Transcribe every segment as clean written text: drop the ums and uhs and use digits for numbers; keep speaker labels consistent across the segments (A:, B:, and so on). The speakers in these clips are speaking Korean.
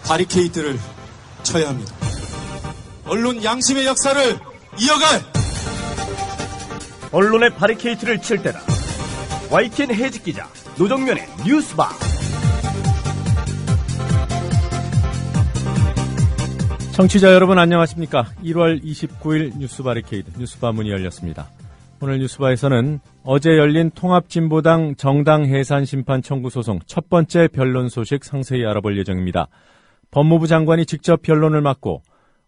A: 바리케이트를 쳐야 합니다. 언론 양심의 역사를 이어갈
B: 언론의 바리케이트를 칠 때다. YTN 해직 기자 노정면의 뉴스바.
C: 청취자 여러분 안녕하십니까. 1월 29일 뉴스 바리케이드 뉴스바 문이 열렸습니다. 오늘 뉴스바에서는 어제 열린 통합진보당 정당 해산 심판 청구 소송 첫 번째 변론 소식 상세히 알아볼 예정입니다. 법무부 장관이 직접 변론을 맡고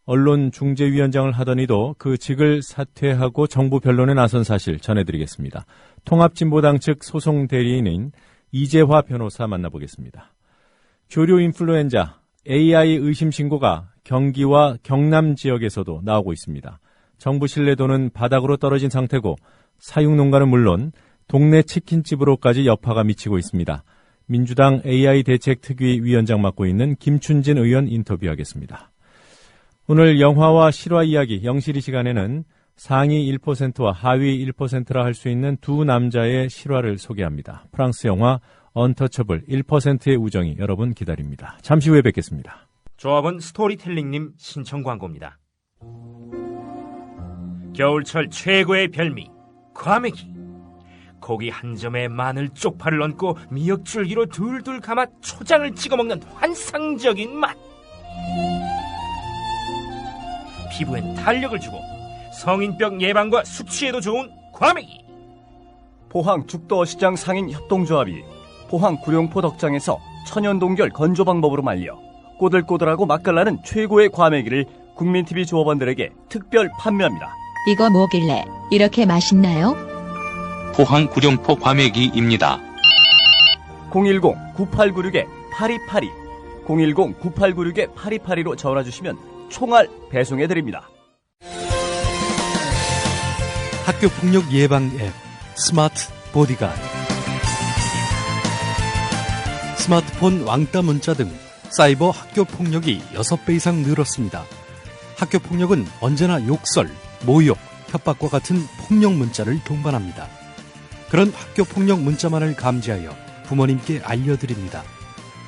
C: 언론중재위원장을 하더니도 그 직을 사퇴하고 정부 변론에 나선 사실 전해드리겠습니다. 통합진보당 측 소송 대리인인 이재화 변호사 만나보겠습니다. 조류 인플루엔자 AI 의심 신고가 경기와 경남 지역에서도 나오고 있습니다. 정부 신뢰도는 바닥으로 떨어진 상태고 사육농가는 물론 동네 치킨집으로까지 여파가 미치고 있습니다. 민주당 AI 대책특위 위원장 맡고 있는 김춘진 의원 인터뷰하겠습니다. 오늘 영화와 실화 이야기 영실이 시간에는 상위 1%와 하위 1%라 할 수 있는 두 남자의 실화를 소개합니다. 프랑스 영화 언터처블 1%의 우정이 여러분 기다립니다. 잠시 후에 뵙겠습니다.
D: 조합은 스토리텔링님 신청 광고입니다. 겨울철 최고의 별미 과메기. 고기 한 점에 마늘 쪽파를 얹고 미역줄기로 둘둘 감아 초장을 찍어 먹는 환상적인 맛. 피부엔 탄력을 주고 성인병 예방과 숙취에도 좋은 과메기.
B: 포항 죽도어시장 상인 협동조합이 포항 구룡포 덕장에서 천연동결 건조 방법으로 말려 꼬들꼬들하고 맛깔나는 최고의 과메기를 국민TV 조합원들에게 특별 판매합니다.
E: 이거 뭐길래 이렇게 맛있나요?
F: 포항 구룡포 과메기입니다.
B: 010-9896-8282 010-9896-8282로 전화주시면 총알 배송해드립니다.
G: 학교폭력 예방 앱 스마트 보디가드. 스마트폰 왕따 문자 등 사이버 학교폭력이 6배 이상 늘었습니다. 학교폭력은 언제나 욕설, 모욕, 협박과 같은 폭력 문자를 동반합니다. 그런 학교폭력 문자만을 감지하여 부모님께 알려드립니다.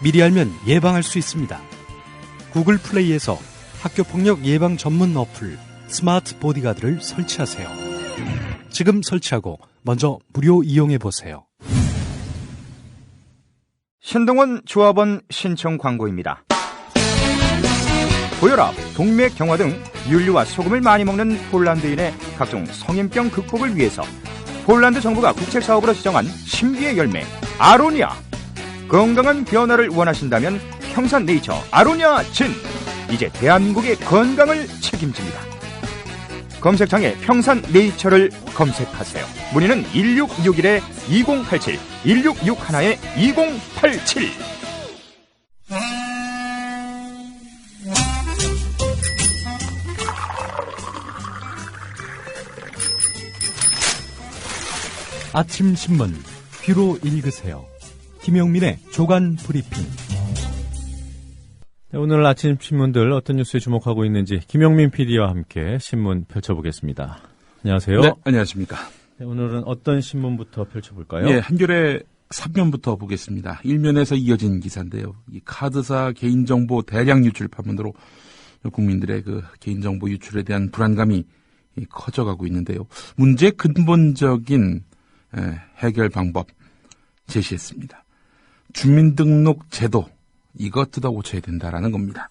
G: 미리 알면 예방할 수 있습니다. 구글 플레이에서 학교폭력 예방 전문 어플 스마트 보디가드를 설치하세요. 지금 설치하고 먼저 무료 이용해보세요.
H: 신동원 조합원 신청 광고입니다. 고혈압, 동맥 경화 등 윤리와 소금을 많이 먹는 폴란드인의 각종 성인병 극복을 위해서 폴란드 정부가 국책사업으로 지정한 신비의 열매 아로니아. 건강한 변화를 원하신다면 평산네이처 아로니아 진. 이제 대한민국의 건강을 책임집니다. 검색창에 평산네이처를 검색하세요. 문의는 1661-2087 1661-2087.
G: 아침 신문 귀로 읽으세요. 김용민의 조간 브리핑.
C: 네, 오늘 아침 신문들 어떤 뉴스에 주목하고 있는지 김용민 PD와 함께 신문 펼쳐보겠습니다. 안녕하세요.
I: 네, 안녕하십니까.
C: 네, 오늘은 어떤 신문부터 펼쳐볼까요?
I: 예, 한겨레 3면부터 보겠습니다. 1면에서 이어진 기사인데요. 이 카드사 개인정보 대량 유출 파문으로 국민들의 그 개인정보 유출에 대한 불안감이 커져가고 있는데요. 문제의 근본적인 해결 방법 제시했습니다. 주민등록 제도, 이거 뜯어 고쳐야 된다라는 겁니다.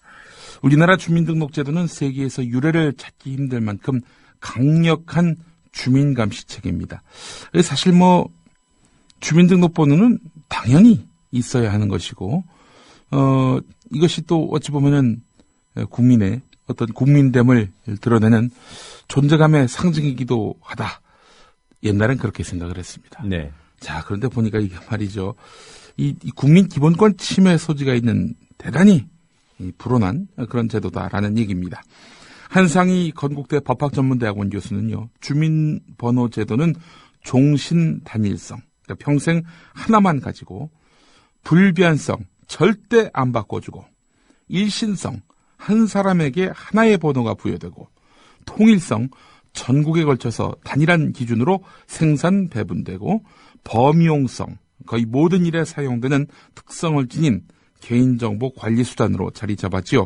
I: 우리나라 주민등록제도는 세계에서 유례를 찾기 힘들 만큼 강력한 주민감시체계입니다. 사실 주민등록번호는 당연히 있어야 하는 것이고, 이것이 또 어찌 보면은 국민의 어떤 국민됨을 드러내는 존재감의 상징이기도 하다. 옛날엔 그렇게 생각을 했습니다.
C: 네.
I: 자, 그런데 보니까 이게 말이죠. 이 국민 기본권 침해 소지가 있는 대단히 불온한 그런 제도다라는 얘기입니다. 한상희 건국대 법학전문대학원 교수는요, 주민번호 제도는 종신 단일성, 그러니까 평생 하나만 가지고, 불변성, 절대 안 바꿔주고, 일신성, 한 사람에게 하나의 번호가 부여되고, 통일성, 전국에 걸쳐서 단일한 기준으로 생산 배분되고, 범용성, 거의 모든 일에 사용되는 특성을 지닌 개인정보 관리 수단으로 자리 잡았지요.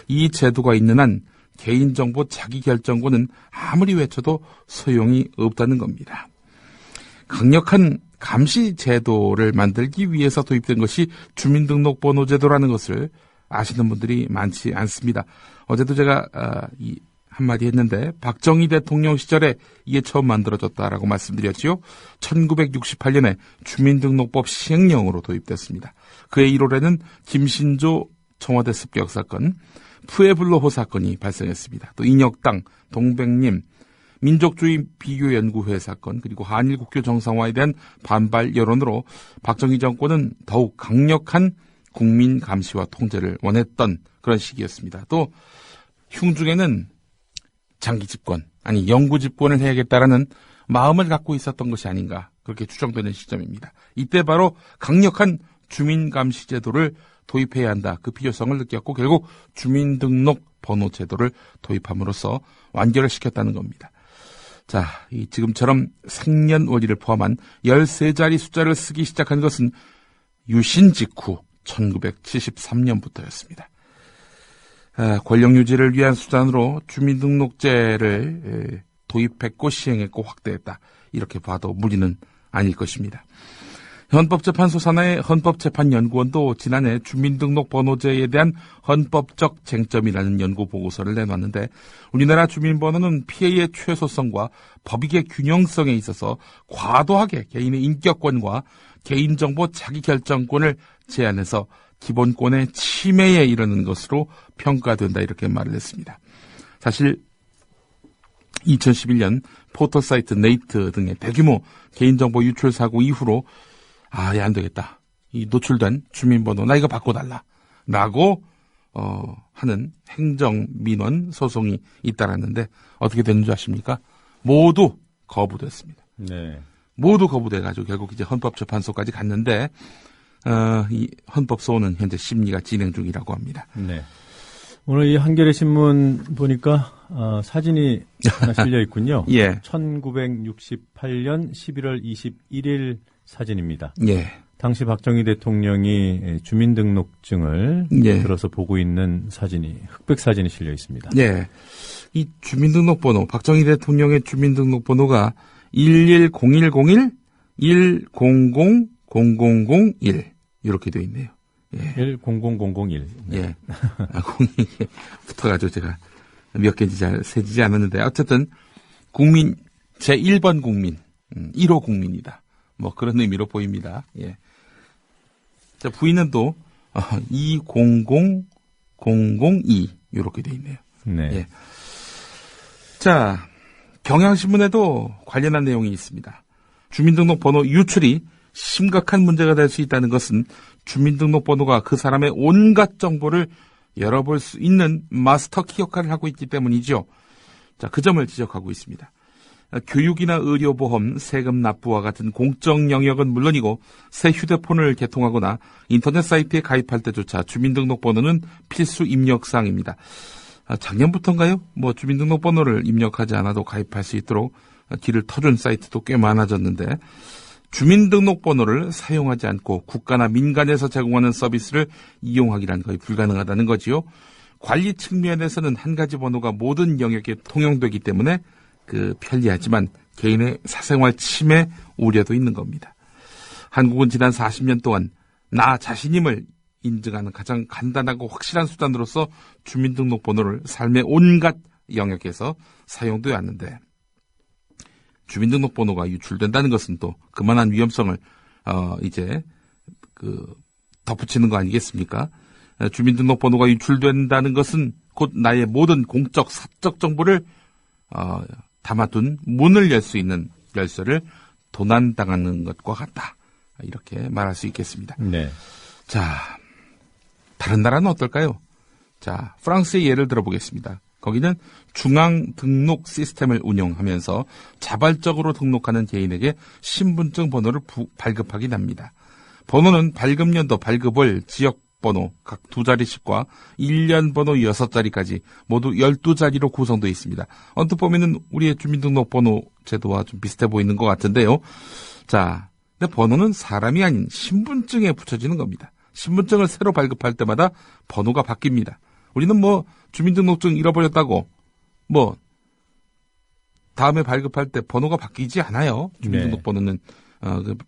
I: 이 제도가 있는 한 개인정보 자기결정권은 아무리 외쳐도 소용이 없다는 겁니다. 강력한 감시 제도를 만들기 위해서 도입된 것이 주민등록번호 제도라는 것을 아시는 분들이 많지 않습니다. 어제도 제가 한마디 했는데 박정희 대통령 시절에 이게 처음 만들어졌다라고 말씀드렸지요. 1968년에 주민등록법 시행령으로 도입됐습니다. 그해 1월에는 김신조 청와대 습격 사건, 푸에블로호 사건이 발생했습니다. 또 인혁당, 동백님, 민족주의 비교연구회 사건, 그리고 한일 국교 정상화에 대한 반발 여론으로 박정희 정권은 더욱 강력한 국민 감시와 통제를 원했던 그런 시기였습니다. 또 흉중에는 장기 집권, 아니 영구 집권을 해야겠다라는 마음을 갖고 있었던 것이 아닌가 그렇게 추정되는 시점입니다. 이때 바로 강력한 주민 감시 제도를 도입해야 한다. 그 필요성을 느꼈고 결국 주민등록 번호 제도를 도입함으로써 완결을 시켰다는 겁니다. 자, 지금처럼 생년월일을 포함한 13자리 숫자를 쓰기 시작한 것은 유신 직후 1973년부터였습니다. 권력 유지를 위한 수단으로 주민등록제를 도입했고 시행했고 확대했다. 이렇게 봐도 무리는 아닐 것입니다. 헌법재판소 산하의 헌법재판연구원도 지난해 주민등록번호제에 대한 헌법적 쟁점이라는 연구보고서를 내놨는데 우리나라 주민번호는 피해의 최소성과 법익의 균형성에 있어서 과도하게 개인의 인격권과 개인정보 자기결정권을 제한해서 기본권의 침해에 이르는 것으로 평가된다 이렇게 말을 했습니다. 사실 2011년 포털사이트 네이트 등의 대규모 개인정보 유출 사고 이후로 안 되겠다. 이 노출된 주민번호 나 이거 바꿔달라 라고 하는 행정민원 소송이 잇따랐는데 어떻게 됐는지 아십니까? 모두 거부됐습니다.
C: 네.
I: 모두 거부돼가지고 결국 이제 헌법재판소까지 갔는데 이 헌법소원은 현재 심리가 진행 중이라고 합니다.
C: 네. 오늘 이 한겨레 신문 보니까 사진이 하나 실려 있군요.
I: 예.
C: 1968년 11월 21일 사진입니다.
I: 예.
C: 당시 박정희 대통령이 주민등록증을
I: 예.
C: 들어서 보고 있는 사진이 흑백 사진이 실려 있습니다.
I: 예. 이 주민등록번호 박정희 대통령의 주민등록번호가 110101 100001 이렇게 되어 있네요. 예.
C: 100001. 네.
I: 예. 02에 붙어가지고 제가 몇 개인지 잘 세지지 않았는데 어쨌든 국민 제1번 국민 1호 국민이다. 뭐 그런 의미로 보입니다. 예. 자, 부인은 또 200002 이렇게 되어 있네요.
C: 네.
I: 예. 자, 경향신문에도 관련한 내용이 있습니다. 주민등록번호 유출이 심각한 문제가 될 수 있다는 것은 주민등록번호가 그 사람의 온갖 정보를 열어볼 수 있는 마스터키 역할을 하고 있기 때문이죠. 자, 그 점을 지적하고 있습니다. 교육이나 의료보험, 세금 납부와 같은 공적 영역은 물론이고 새 휴대폰을 개통하거나 인터넷 사이트에 가입할 때조차 주민등록번호는 필수 입력사항입니다. 작년부터인가요? 주민등록번호를 입력하지 않아도 가입할 수 있도록 길을 터준 사이트도 꽤 많아졌는데 주민등록번호를 사용하지 않고 국가나 민간에서 제공하는 서비스를 이용하기란 거의 불가능하다는 거지요. 관리 측면에서는 한 가지 번호가 모든 영역에 통용되기 때문에 편리하지만 개인의 사생활 침해 우려도 있는 겁니다. 한국은 지난 40년 동안 나 자신임을 인증하는 가장 간단하고 확실한 수단으로서 주민등록번호를 삶의 온갖 영역에서 사용되어 왔는데 주민등록번호가 유출된다는 것은 또 그만한 위험성을 덧붙이는 거 아니겠습니까? 주민등록번호가 유출된다는 것은 곧 나의 모든 공적 사적 정보를 담아둔 문을 열 수 있는 열쇠를 도난당하는 것과 같다. 이렇게 말할 수 있겠습니다.
C: 네.
I: 자, 다른 나라는 어떨까요? 자, 프랑스의 예를 들어보겠습니다. 거기는 중앙 등록 시스템을 운영하면서 자발적으로 등록하는 개인에게 신분증 번호를 발급하긴 합니다. 번호는 발급연도, 발급월, 지역번호 각 2자리씩과 1년 번호 6자리까지 모두 12자리로 구성되어 있습니다. 언뜻 보면은 우리의 주민등록번호 제도와 좀 비슷해 보이는 것 같은데요. 자, 근데 번호는 사람이 아닌 신분증에 붙여지는 겁니다. 신분증을 새로 발급할 때마다 번호가 바뀝니다. 우리는 뭐 주민등록증 잃어버렸다고 뭐 다음에 발급할 때 번호가 바뀌지 않아요. 주민등록 번호는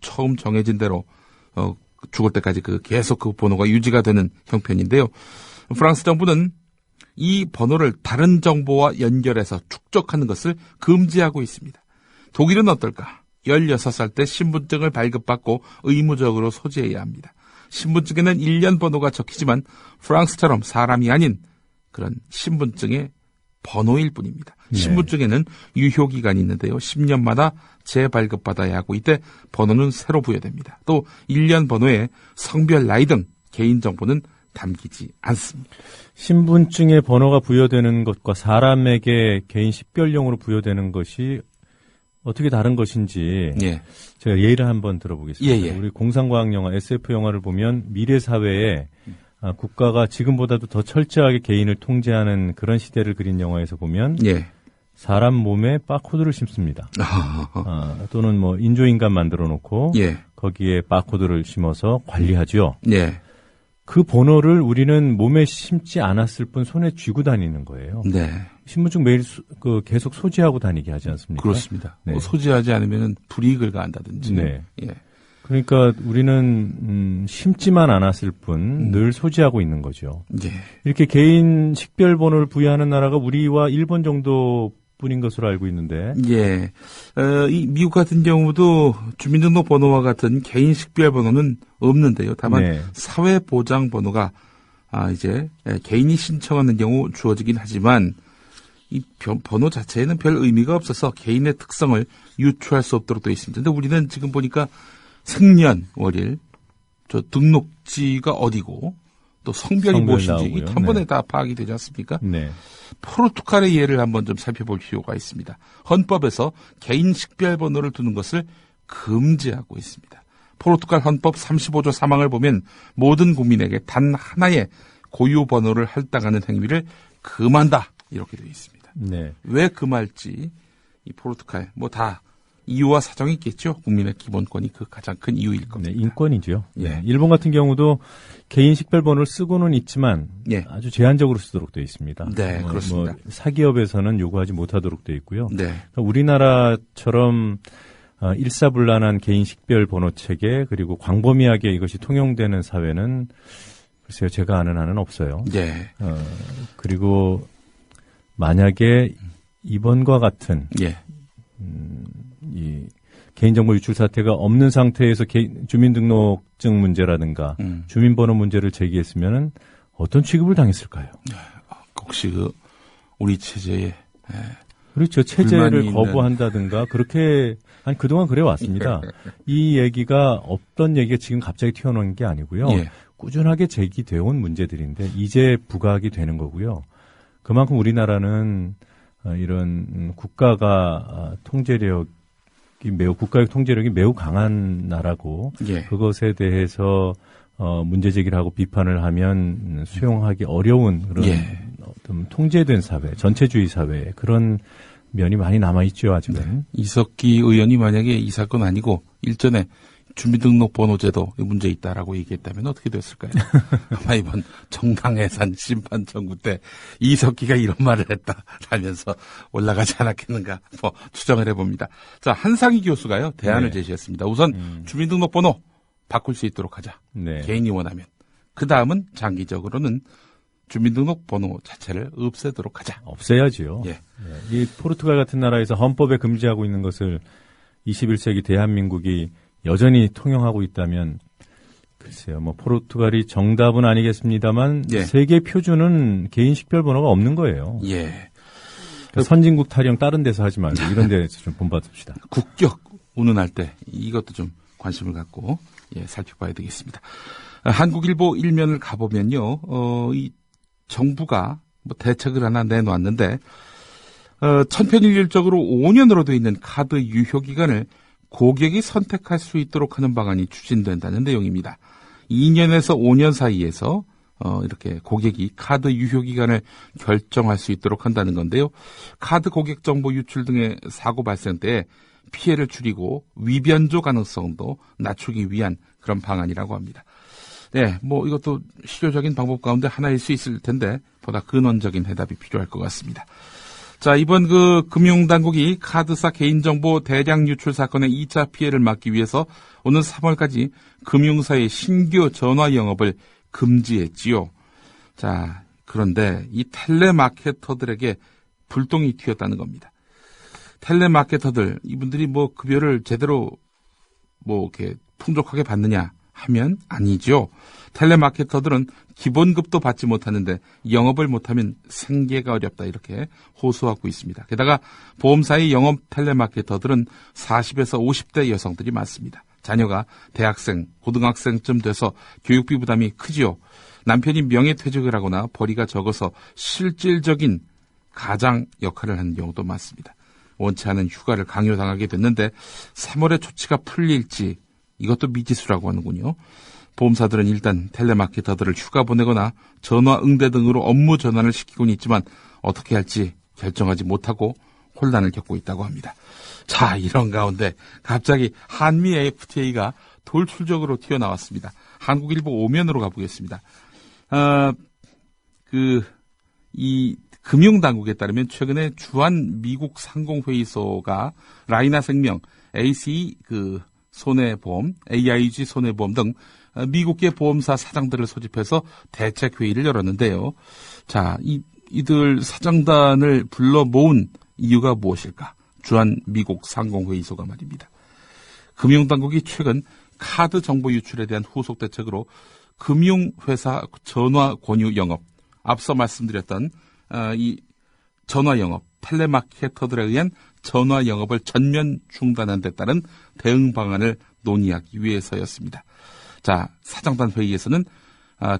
I: 처음 정해진 대로 죽을 때까지 계속 그 번호가 유지가 되는 형편인데요. 프랑스 정부는 이 번호를 다른 정보와 연결해서 축적하는 것을 금지하고 있습니다. 독일은 어떨까? 16살 때 신분증을 발급받고 의무적으로 소지해야 합니다. 신분증에는 1년 번호가 적히지만 프랑스처럼 사람이 아닌 그런 신분증의 번호일 뿐입니다.
C: 네.
I: 신분증에는 유효기간이 있는데요. 10년마다 재발급받아야 하고 이때 번호는 새로 부여됩니다. 또 1년 번호에 성별, 나이 등 개인정보는 담기지 않습니다.
C: 신분증에 번호가 부여되는 것과 사람에게 개인 식별용으로 부여되는 것이 어떻게 다른 것인지
I: 예.
C: 제가 예를 한번 들어보겠습니다.
I: 예.
C: 우리 공상과학 영화, SF 영화를 보면 미래 사회에 국가가 지금보다도 더 철저하게 개인을 통제하는 그런 시대를 그린 영화에서 보면
I: 예.
C: 사람 몸에 바코드를 심습니다. 또는 뭐 인조인간 만들어 놓고
I: 예.
C: 거기에 바코드를 심어서 관리하죠.
I: 예.
C: 그 번호를 우리는 몸에 심지 않았을 뿐 손에 쥐고 다니는 거예요.
I: 네.
C: 신분증 매일 계속 소지하고 다니게 하지 않습니까?
I: 그렇습니다.
C: 네.
I: 소지하지 않으면 불이익을 가한다든지.
C: 네.
I: 예.
C: 그러니까 우리는 심지만 않았을 뿐 늘 소지하고 있는 거죠.
I: 예.
C: 이렇게 개인 식별번호를 부여하는 나라가 우리와 일본 정도뿐인 것으로 알고 있는데.
I: 예. 이 미국 같은 경우도 주민등록 번호와 같은 개인 식별 번호는 없는데요. 다만
C: 네.
I: 사회보장 번호가 이제 개인이 신청하는 경우 주어지긴 하지만 이 번호 자체에는 별 의미가 없어서 개인의 특성을 유추할 수 없도록 되어 있습니다. 근데 우리는 지금 보니까 생년월일, 저 등록지가 어디고 또 성별이 무엇인지 한 번에 다 파악이 되지 않습니까?
C: 네.
I: 포르투갈의 예를 한번 좀 살펴볼 필요가 있습니다. 헌법에서 개인 식별번호를 두는 것을 금지하고 있습니다. 포르투갈 헌법 35조 3항을 보면 모든 국민에게 단 하나의 고유 번호를 할당하는 행위를 금한다 이렇게 되어 있습니다.
C: 네.
I: 왜 금할지 이 포르투갈 뭐 다 이유와 사정이 있겠죠. 국민의 기본권이 그 가장 큰 이유일 겁니다.
C: 네, 인권이죠.
I: 예.
C: 네, 일본 같은 경우도 개인 식별번호를 쓰고는 있지만
I: 예.
C: 아주 제한적으로 쓰도록 되어 있습니다.
I: 네, 그렇습니다.
C: 사기업에서는 요구하지 못하도록 되어 있고요.
I: 네.
C: 그러니까 우리나라처럼 일사불란한 개인 식별번호 체계 그리고 광범위하게 이것이 통용되는 사회는 글쎄요 제가 아는 한은 없어요.
I: 예.
C: 그리고 만약에 이번과 같은
I: 예.
C: 이 개인정보 유출 사태가 없는 상태에서 주민등록증 문제라든가 주민번호 문제를 제기했으면은 어떤 취급을 당했을까요?
I: 혹시 우리 체제에
C: 그렇죠. 체제를 거부한다든가 그렇게 그동안 그래 왔습니다. 이 얘기가 없던 얘기가 지금 갑자기 튀어나온 게 아니고요.
I: 예.
C: 꾸준하게 제기되어 온 문제들인데 이제 부각이 되는 거고요. 그만큼 우리나라는 이런 국가가 국가의 통제력이 매우 강한 나라고
I: 예.
C: 그것에 대해서 문제 제기를 하고 비판을 하면 수용하기 어려운 그런 어떤 통제된 사회, 전체주의 사회 그런 면이 많이 남아 있죠 아직은.
I: 네. 이석기 의원이 만약에 이 사건 아니고 일전에 주민등록번호제도 문제 있다라고 얘기했다면 어떻게 됐을까요? 아마 이번 정당해산 심판 청구 때 이석기가 이런 말을 했다라면서 올라가지 않았겠는가 추정을 해봅니다. 자, 한상희 교수가요 대안을 제시했습니다. 우선 주민등록번호 바꿀 수 있도록 하자.
C: 네.
I: 개인이 원하면. 그 다음은 장기적으로는 주민등록번호 자체를 없애도록 하자.
C: 없애야지요.
I: 예.
C: 네. 이 포르투갈 같은 나라에서 헌법에 금지하고 있는 것을 21세기 대한민국이 여전히 통용하고 있다면 글쎄요. 포르투갈이 정답은 아니겠습니다만 세계 표준은 개인 식별번호가 없는 거예요.
I: 예.
C: 그러니까 선진국 타령 다른 데서 하지 말고 이런 데서 좀 본받읍시다.
I: 국격 운운할 때 이것도 좀 관심을 갖고 살펴봐야 되겠습니다. 한국일보 일면을 가보면요. 이 정부가 대책을 하나 내놓았는데 천편일률적으로 5년으로 되어 있는 카드 유효 기간을 고객이 선택할 수 있도록 하는 방안이 추진된다는 내용입니다. 2년에서 5년 사이에서 이렇게 고객이 카드 유효 기간을 결정할 수 있도록 한다는 건데요. 카드 고객 정보 유출 등의 사고 발생 때 피해를 줄이고 위변조 가능성도 낮추기 위한 그런 방안이라고 합니다. 네, 뭐 이것도 실효적인 방법 가운데 하나일 수 있을 텐데 보다 근원적인 해답이 필요할 것 같습니다. 자, 이번 금융당국이 카드사 개인정보 대량 유출 사건의 2차 피해를 막기 위해서 오는 3월까지 금융사의 신규 전화 영업을 금지했지요. 자, 그런데 이 텔레마케터들에게 불똥이 튀었다는 겁니다. 텔레마케터들, 이분들이 뭐 급여를 제대로 뭐 이렇게 풍족하게 받느냐 하면 아니죠. 텔레마케터들은 기본급도 받지 못하는데 영업을 못하면 생계가 어렵다 이렇게 호소하고 있습니다. 게다가 보험사의 영업 텔레마케터들은 40에서 50대 여성들이 많습니다. 자녀가 대학생, 고등학생쯤 돼서 교육비 부담이 크지요. 남편이 명예퇴직을 하거나 벌이가 적어서 실질적인 가장 역할을 하는 경우도 많습니다. 원치 않은 휴가를 강요당하게 됐는데 3월에 조치가 풀릴지 이것도 미지수라고 하는군요. 보험사들은 일단 텔레마케터들을 휴가 보내거나 전화 응대 등으로 업무 전환을 시키고는 있지만 어떻게 할지 결정하지 못하고 혼란을 겪고 있다고 합니다. 자, 이런 가운데 갑자기 한미 FTA가 돌출적으로 튀어나왔습니다. 한국일보 5면으로 가보겠습니다. 이 금융당국에 따르면 최근에 주한 미국 상공회의소가 라이나생명, AC 손해보험, AIG 손해보험 등 미국계 보험사 사장들을 소집해서 대책회의를 열었는데요. 자, 이들 사장단을 불러 모은 이유가 무엇일까? 주한 미국 상공회의소가 말입니다. 금융당국이 최근 카드 정보 유출에 대한 후속 대책으로 금융회사 전화 권유 영업, 앞서 말씀드렸던 이 전화 영업, 텔레마케터들에 의한 전화 영업을 전면 중단한 데 따른 대응 방안을 논의하기 위해서였습니다. 자, 사장단 회의에서는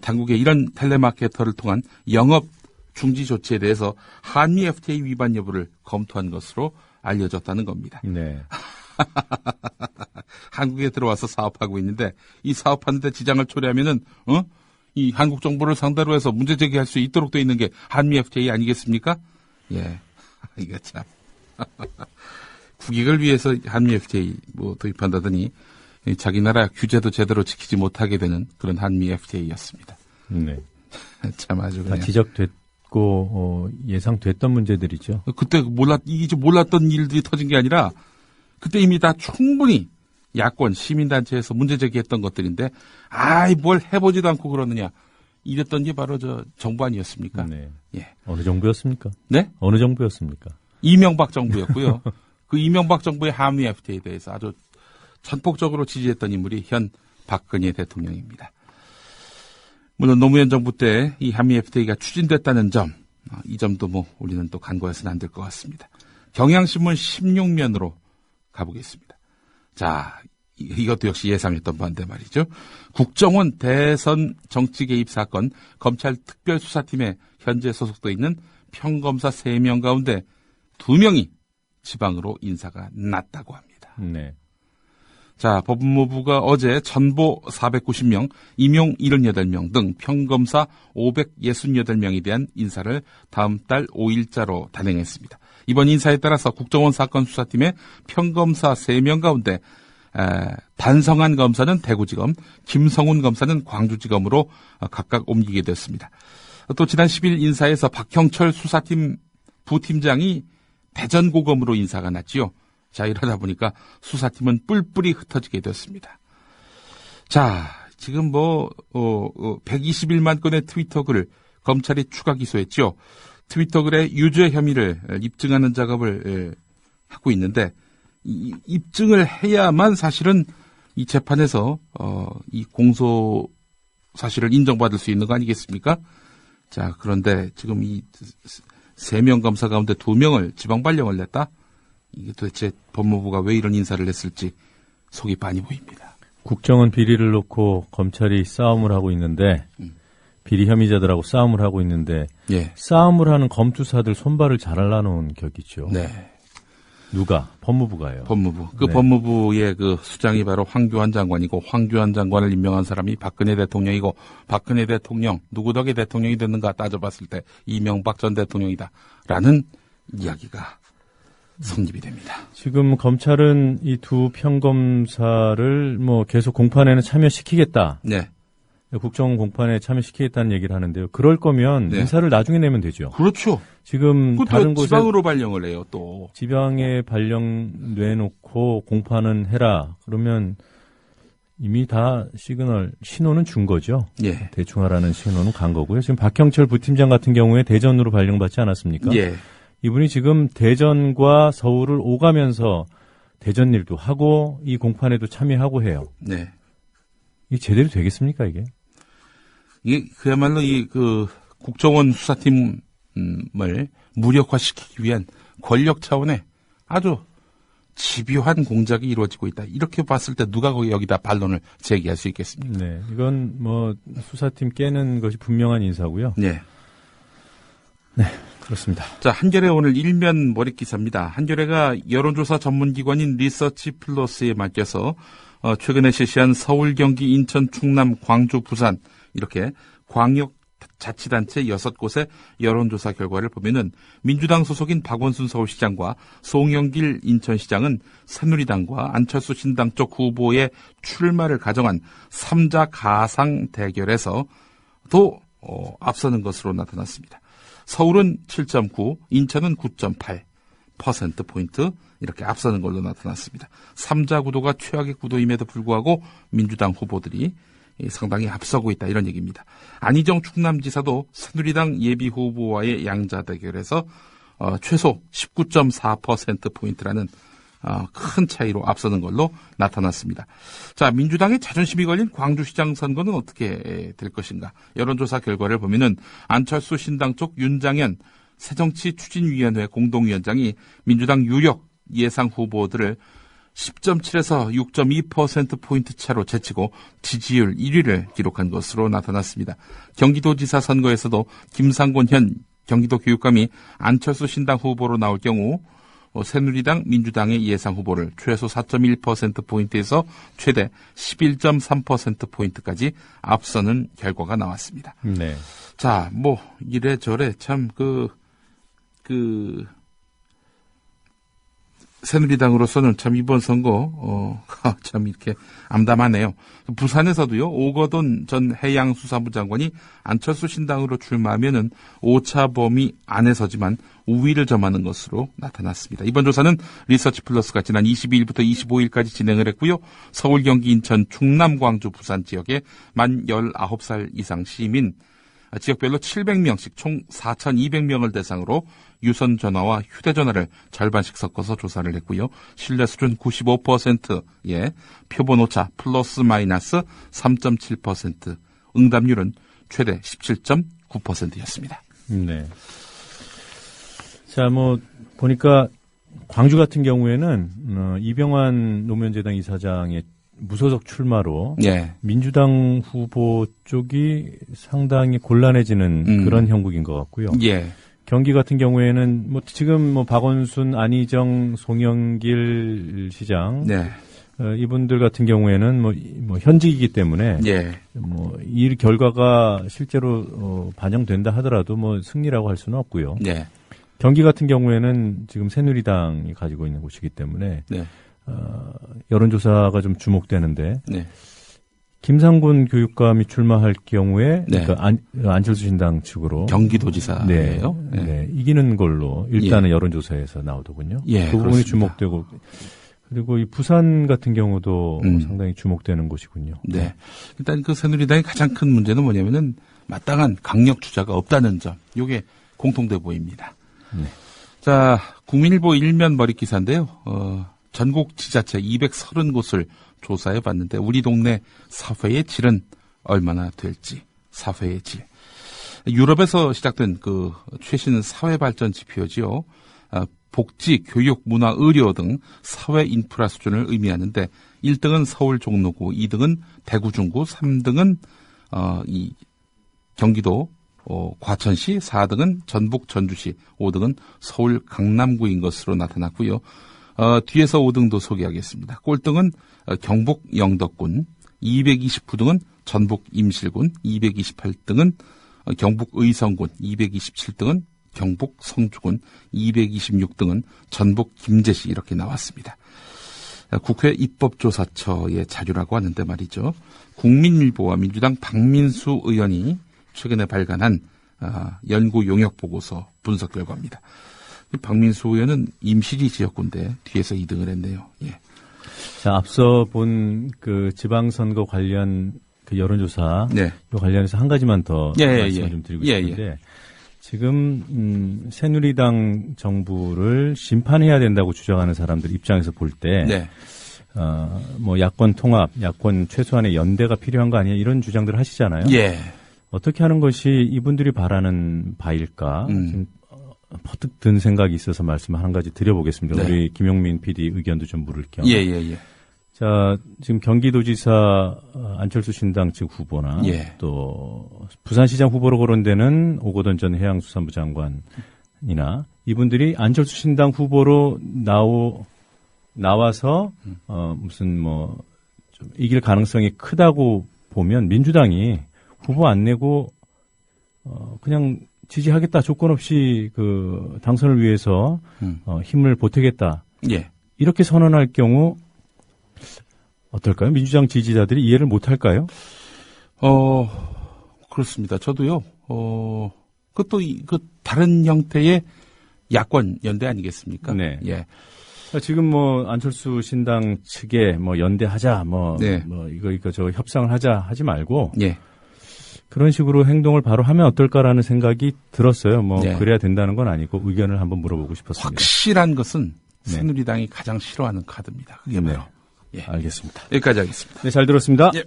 I: 당국의 이런 텔레마케터를 통한 영업 중지 조치에 대해서 한미 FTA 위반 여부를 검토한 것으로 알려졌다는 겁니다.
C: 네.
I: 한국에 들어와서 사업하고 있는데 이 사업하는데 지장을 초래하면은 이 한국 정부를 상대로 해서 문제 제기할 수 있도록 돼 있는 게 한미 FTA 아니겠습니까? 예, 이거 참 국익을 위해서 한미 FTA 도입한다더니 자기 나라 규제도 제대로 지키지 못하게 되는 그런 한미 FTA였습니다.
C: 네.
I: 참 아주
C: 다
I: 그냥
C: 지적됐고 예상됐던 문제들이죠.
I: 그때 몰랐던 일들이 터진 게 아니라 그때 이미 다 충분히 야권 시민단체에서 문제 제기했던 것들인데 뭘 해보지도 않고 그러느냐 이랬던 게 바로 저 정부 아니었습니까?
C: 네.
I: 예.
C: 어느 정부였습니까?
I: 네?
C: 어느 정부였습니까?
I: 이명박 정부였고요. 그 이명박 정부의 한미 FTA에 대해서 아주 전폭적으로 지지했던 인물이 현 박근혜 대통령입니다. 물론 노무현 정부 때 이 한미 FTA가 추진됐다는 점, 이 점도 우리는 또 간과해서는 안 될 것 같습니다. 경향신문 16면으로 가보겠습니다. 자, 이것도 역시 예상했던 바인데 말이죠. 국정원 대선 정치 개입 사건 검찰 특별수사팀에 현재 소속돼 있는 평검사 3명 가운데 2명이 지방으로 인사가 났다고 합니다.
C: 네.
I: 자, 법무부가 어제 전보 490명, 임용 78명 등 평검사 568명에 대한 인사를 다음 달 5일자로 단행했습니다. 이번 인사에 따라서 국정원 사건 수사팀의 평검사 3명 가운데 단성한 검사는 대구지검, 김성훈 검사는 광주지검으로 각각 옮기게 됐습니다. 또 지난 10일 인사에서 박형철 수사팀 부팀장이 대전고검으로 인사가 났지요. 자, 이러다 보니까 수사팀은 뿔뿔이 흩어지게 됐습니다. 자, 지금 121만 건의 트위터 글을 검찰이 추가 기소했죠. 트위터 글의 유죄 혐의를 입증하는 작업을 하고 있는데 이 입증을 해야만 사실은 이 재판에서 이 공소 사실을 인정받을 수 있는 거 아니겠습니까? 자, 그런데 지금 이 3명 검사 가운데 2명을 지방 발령을 냈다? 이게 도대체 법무부가 왜 이런 인사를 했을지 속이 빤히 보입니다.
C: 국정원 비리를 놓고 검찰이 싸움을 하고 있는데 비리 혐의자들하고 싸움을 하고 있는데
I: 예.
C: 싸움을 하는 검투사들 손발을 잘 잘라놓은 격이죠.
I: 네.
C: 누가? 법무부가요.
I: 법무부.
C: 네.
I: 법무부의 수장이 바로 황교안 장관이고 황교안 장관을 임명한 사람이 박근혜 대통령이고 박근혜 대통령 누구 덕에 대통령이 됐는가 따져봤을 때 이명박 전 대통령이다라는 이야기가 성립이 됩니다.
C: 지금 검찰은 이 2 평검사를 계속 공판에는 참여시키겠다.
I: 네.
C: 국정 공판에 참여시키겠다는 얘기를 하는데요. 그럴 거면
I: 네.
C: 인사를 나중에 내면 되죠.
I: 그렇죠.
C: 지금 다른
I: 그것도
C: 곳에
I: 지방으로 발령을 해요, 또.
C: 지방에 발령 내놓고 공판은 해라. 그러면 이미 다 신호는 준 거죠.
I: 예.
C: 대충 하라는 신호는 간 거고요. 지금 박형철 부팀장 같은 경우에 대전으로 발령받지 않았습니까?
I: 예.
C: 이분이 지금 대전과 서울을 오가면서 대전 일도 하고 이 공판에도 참여하고 해요.
I: 네.
C: 이게 제대로 되겠습니까, 이게?
I: 이게 그야말로 국정원 수사팀을 무력화시키기 위한 권력 차원의 아주 집요한 공작이 이루어지고 있다. 이렇게 봤을 때 누가 여기다 반론을 제기할 수 있겠습니까?
C: 네. 이건 수사팀 깨는 것이 분명한 인사고요.
I: 네.
C: 네. 그렇습니다.
I: 자, 한겨레 오늘 일면 머릿 기사입니다. 한겨레가 여론조사 전문기관인 리서치 플러스에 맡겨서 최근에 실시한 서울, 경기, 인천, 충남, 광주, 부산 이렇게 광역 자치단체 6곳의 여론조사 결과를 보면은 민주당 소속인 박원순 서울시장과 송영길 인천시장은 새누리당과 안철수 신당 쪽 후보의 출마를 가정한 3자 가상 대결에서 도 앞서는 것으로 나타났습니다. 서울은 7.9, 인천은 9.8%포인트 이렇게 앞서는 걸로 나타났습니다. 3자 구도가 최악의 구도임에도 불구하고 민주당 후보들이 상당히 앞서고 있다 이런 얘기입니다. 안희정 충남지사도 새누리당 예비후보와의 양자 대결에서 최소 19.4%포인트라는 큰 차이로 앞서는 걸로 나타났습니다. 자, 민주당의 자존심이 걸린 광주시장 선거는 어떻게 될 것인가? 여론조사 결과를 보면은 안철수 신당 쪽 윤장현 새정치추진위원회 공동위원장이 민주당 유력 예상 후보들을 10.7에서 6.2%포인트 차로 제치고 지지율 1위를 기록한 것으로 나타났습니다. 경기도지사 선거에서도 김상곤 현 경기도교육감이 안철수 신당 후보로 나올 경우 새누리당, 민주당의 예상 후보를 최소 4.1%포인트에서 최대 11.3%포인트까지 앞서는 결과가 나왔습니다.
C: 네.
I: 자, 이래저래 참 새누리당으로서는 참 이번 선거 참 이렇게 암담하네요. 부산에서도요. 오거돈 전 해양수사부 장관이 안철수 신당으로 출마하면은 오차 범위 안에서지만 우위를 점하는 것으로 나타났습니다. 이번 조사는 리서치 플러스가 지난 22일부터 25일까지 진행을 했고요. 서울, 경기, 인천, 충남, 광주, 부산 지역에 만 19살 이상 시민 지역별로 700명씩 총 4,200명을 대상으로 유선 전화와 휴대전화를 절반씩 섞어서 조사를 했고요. 신뢰 수준 95%에 표본 오차 플러스 마이너스 3.7%, 응답률은 최대 17.9%였습니다.
C: 네. 자, 보니까 광주 같은 경우에는 이병환 노무현재단 이사장의 무소속 출마로
I: 예.
C: 민주당 후보 쪽이 상당히 곤란해지는 그런 형국인 것 같고요.
I: 예.
C: 경기 같은 경우에는 지금 박원순, 안희정, 송영길 시장
I: 네.
C: 이분들 같은 경우에는 현직이기 때문에
I: 예.
C: 이 결과가 실제로 반영된다 하더라도 승리라고 할 수는 없고요.
I: 네.
C: 경기 같은 경우에는 지금 새누리당이 가지고 있는 곳이기 때문에
I: 네.
C: 여론조사가 좀 주목되는데
I: 네.
C: 김상곤 교육감이 출마할 경우에
I: 네.
C: 그러니까 안철수 신당 측으로
I: 경기도지사예요.
C: 네. 네. 이기는 걸로 일단은 여론조사에서 나오더군요.
I: 예,
C: 그 부분이
I: 그렇습니다.
C: 주목되고 그리고 이 부산 같은 경우도 상당히 주목되는 곳이군요.
I: 네. 일단 새누리당의 가장 큰 문제는 뭐냐면은 마땅한 강력 주자가 없다는 점. 이게 공통돼 보입니다.
C: 네.
I: 자, 국민일보 일면 머릿 기사인데요. 전국 지자체 230곳을 조사해 봤는데 우리 동네 사회의 질은 얼마나 될지, 사회의 질. 유럽에서 시작된 최신 사회 발전 지표지요. 복지, 교육, 문화, 의료 등 사회 인프라 수준을 의미하는데 1등은 서울 종로구, 2등은 대구 중구, 3등은 이 경기도 과천시, 4등은 전북 전주시, 5등은 서울 강남구인 것으로 나타났고요. 뒤에서 5등도 소개하겠습니다. 꼴등은 경북 영덕군, 229등은 전북 임실군, 228등은 경북 의성군, 227등은 경북 성주군, 226등은 전북 김제시 이렇게 나왔습니다. 국회 입법조사처의 자료라고 하는데 말이죠. 국민일보와 민주당 박민수 의원이 최근에 발간한 연구 용역 보고서 분석 결과입니다. 박민수 의원은 임시리 지역구인데 뒤에서 2등을 했네요. 예.
C: 자, 앞서 본 그 지방선거 관련 그 여론조사
I: 네.
C: 이 관련해서 한 가지만 더 말씀을 좀 드리고 싶은데 지금 새누리당 정부를 심판해야 된다고 주장하는 사람들 입장에서 볼 때
I: 네.
C: 뭐 야권 통합, 야권 최소한의 연대가 필요한 거 아니냐 이런 주장들을 하시잖아요.
I: 예.
C: 어떻게 하는 것이 이분들이 바라는 바일까? 지금 퍼뜩 든 생각이 있어서 말씀 한 가지 드려보겠습니다.
I: 네.
C: 우리 김용민 PD 의견도 좀 물을 겸.
I: 예.
C: 자, 지금 경기도지사 안철수 신당 측 후보나
I: 예.
C: 또 부산시장 후보로 거론되는 오거돈 전 해양수산부 장관이나 이분들이 안철수 신당 후보로 나와서 무슨 뭐 좀 이길 가능성이 크다고 보면 민주당이 후보 안 내고 그냥 지지하겠다 조건 없이 그 당선을 위해서 힘을 보태겠다.
I: 예.
C: 이렇게 선언할 경우 어떨까요? 민주당 지지자들이 이해를 못할까요?
I: 그렇습니다. 저도요. 그것도 그 다른 형태의 야권 연대 아니겠습니까?
C: 네.
I: 예.
C: 지금 뭐 안철수 신당 측에 뭐 연대하자
I: 네.
C: 이거 저 협상을 하자 하지 말고
I: 예.
C: 그런 식으로 행동을 바로 하면 어떨까라는 생각이 들었어요. 뭐
I: 네.
C: 그래야 된다는 건 아니고 의견을 한번 물어보고 싶었습니다.
I: 확실한 것은
C: 네.
I: 새누리당이 가장 싫어하는 카드입니다. 그게 바로. 예.
C: 알겠습니다.
I: 여기까지 하겠습니다.
C: 네, 잘 들었습니다.
I: 예.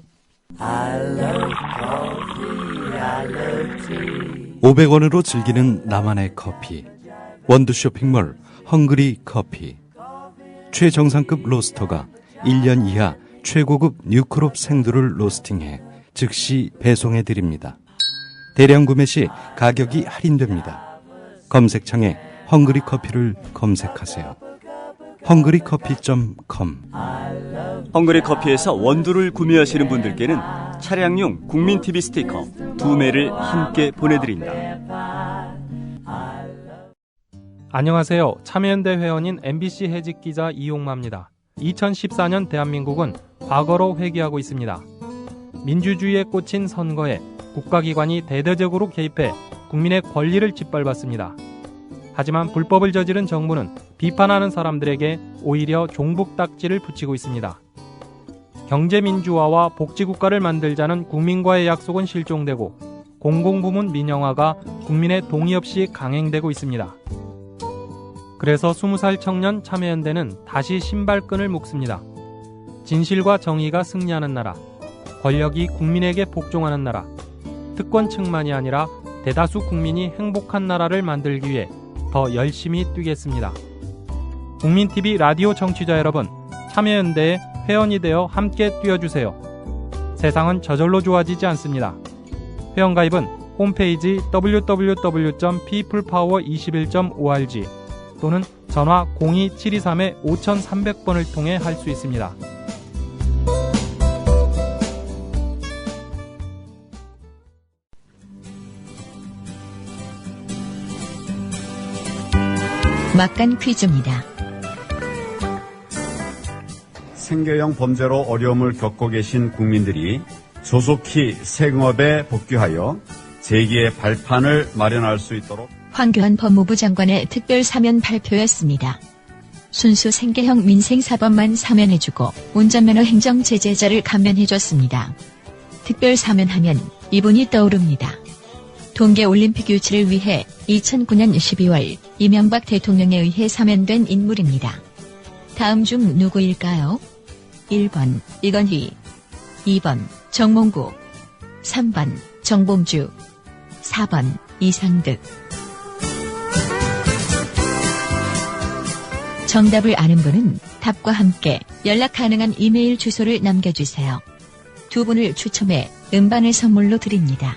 G: 500원으로 즐기는 나만의 커피. 원두 쇼핑몰 헝그리 커피. 최정상급 로스터가 1년 이하 최고급 뉴크롭 생두를 로스팅해 즉시 배송해드립니다. 대량 구매 시 가격이 할인됩니다. 검색창에 헝그리 커피를 검색하세요. 헝그리커피.com.
B: 헝그리 커피에서 원두를 구매하시는 분들께는 차량용 국민TV 스티커 2매를 함께 보내드린다.
J: 안녕하세요. 참여연대 회원인 MBC 해직 기자 이용마입니다. 2014년 대한민국은 과거로 회귀하고 있습니다. 민주주의에 꽂힌 선거에 국가기관이 대대적으로 개입해 국민의 권리를 짓밟았습니다. 하지만 불법을 저지른 정부는 비판하는 사람들에게 오히려 종북딱지를 붙이고 있습니다. 경제민주화와 복지국가를 만들자는 국민과의 약속은 실종되고 공공부문 민영화가 국민의 동의 없이 강행되고 있습니다. 그래서 20살 청년 참여연대는 다시 신발끈을 묶습니다. 진실과 정의가 승리하는 나라, 권력이 국민에게 복종하는 나라, 특권층만이 아니라 대다수 국민이 행복한 나라를 만들기 위해 더 열심히 뛰겠습니다. 국민TV 라디오 청취자 여러분, 참여연대에 회원이 되어 함께 뛰어주세요. 세상은 저절로 좋아지지 않습니다. 회원가입은 홈페이지 www.peoplepower21.org 또는 전화 02-723-5300번을 통해 할 수 있습니다.
E: 막간 퀴즈입니다.
K: 생계형 범죄로 어려움을 겪고 계신 국민들이 조속히 생업에 복귀하여 재기의 발판을 마련할 수 있도록
E: 황교안 법무부 장관의 특별 사면 발표였습니다. 순수 생계형 민생사법만 사면해주고 운전면허 행정 제재자를 감면해줬습니다. 특별 사면하면 이분이 떠오릅니다. 동계올림픽 유치를 위해 2009년 12월 이명박 대통령에 의해 사면된 인물입니다. 다음 중 누구일까요? 1번 이건희, 2번 정몽구, 3번 정봉주, 4번 이상득. 정답을 아는 분은 답과 함께 연락 가능한 이메일 주소를 남겨주세요. 두 분을 추첨해 음반을 선물로 드립니다.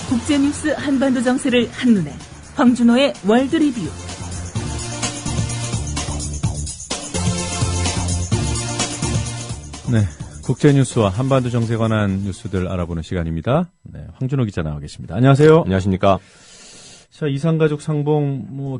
L: 국제뉴스 한반도 정세를 한눈에 황준호의 월드리뷰.
C: 네, 국제뉴스와 한반도 정세에 관한 뉴스들 알아보는 시간입니다. 네, 황준호 기자 나와 계십니다. 안녕하세요.
M: 안녕하십니까.
C: 자, 이산가족 상봉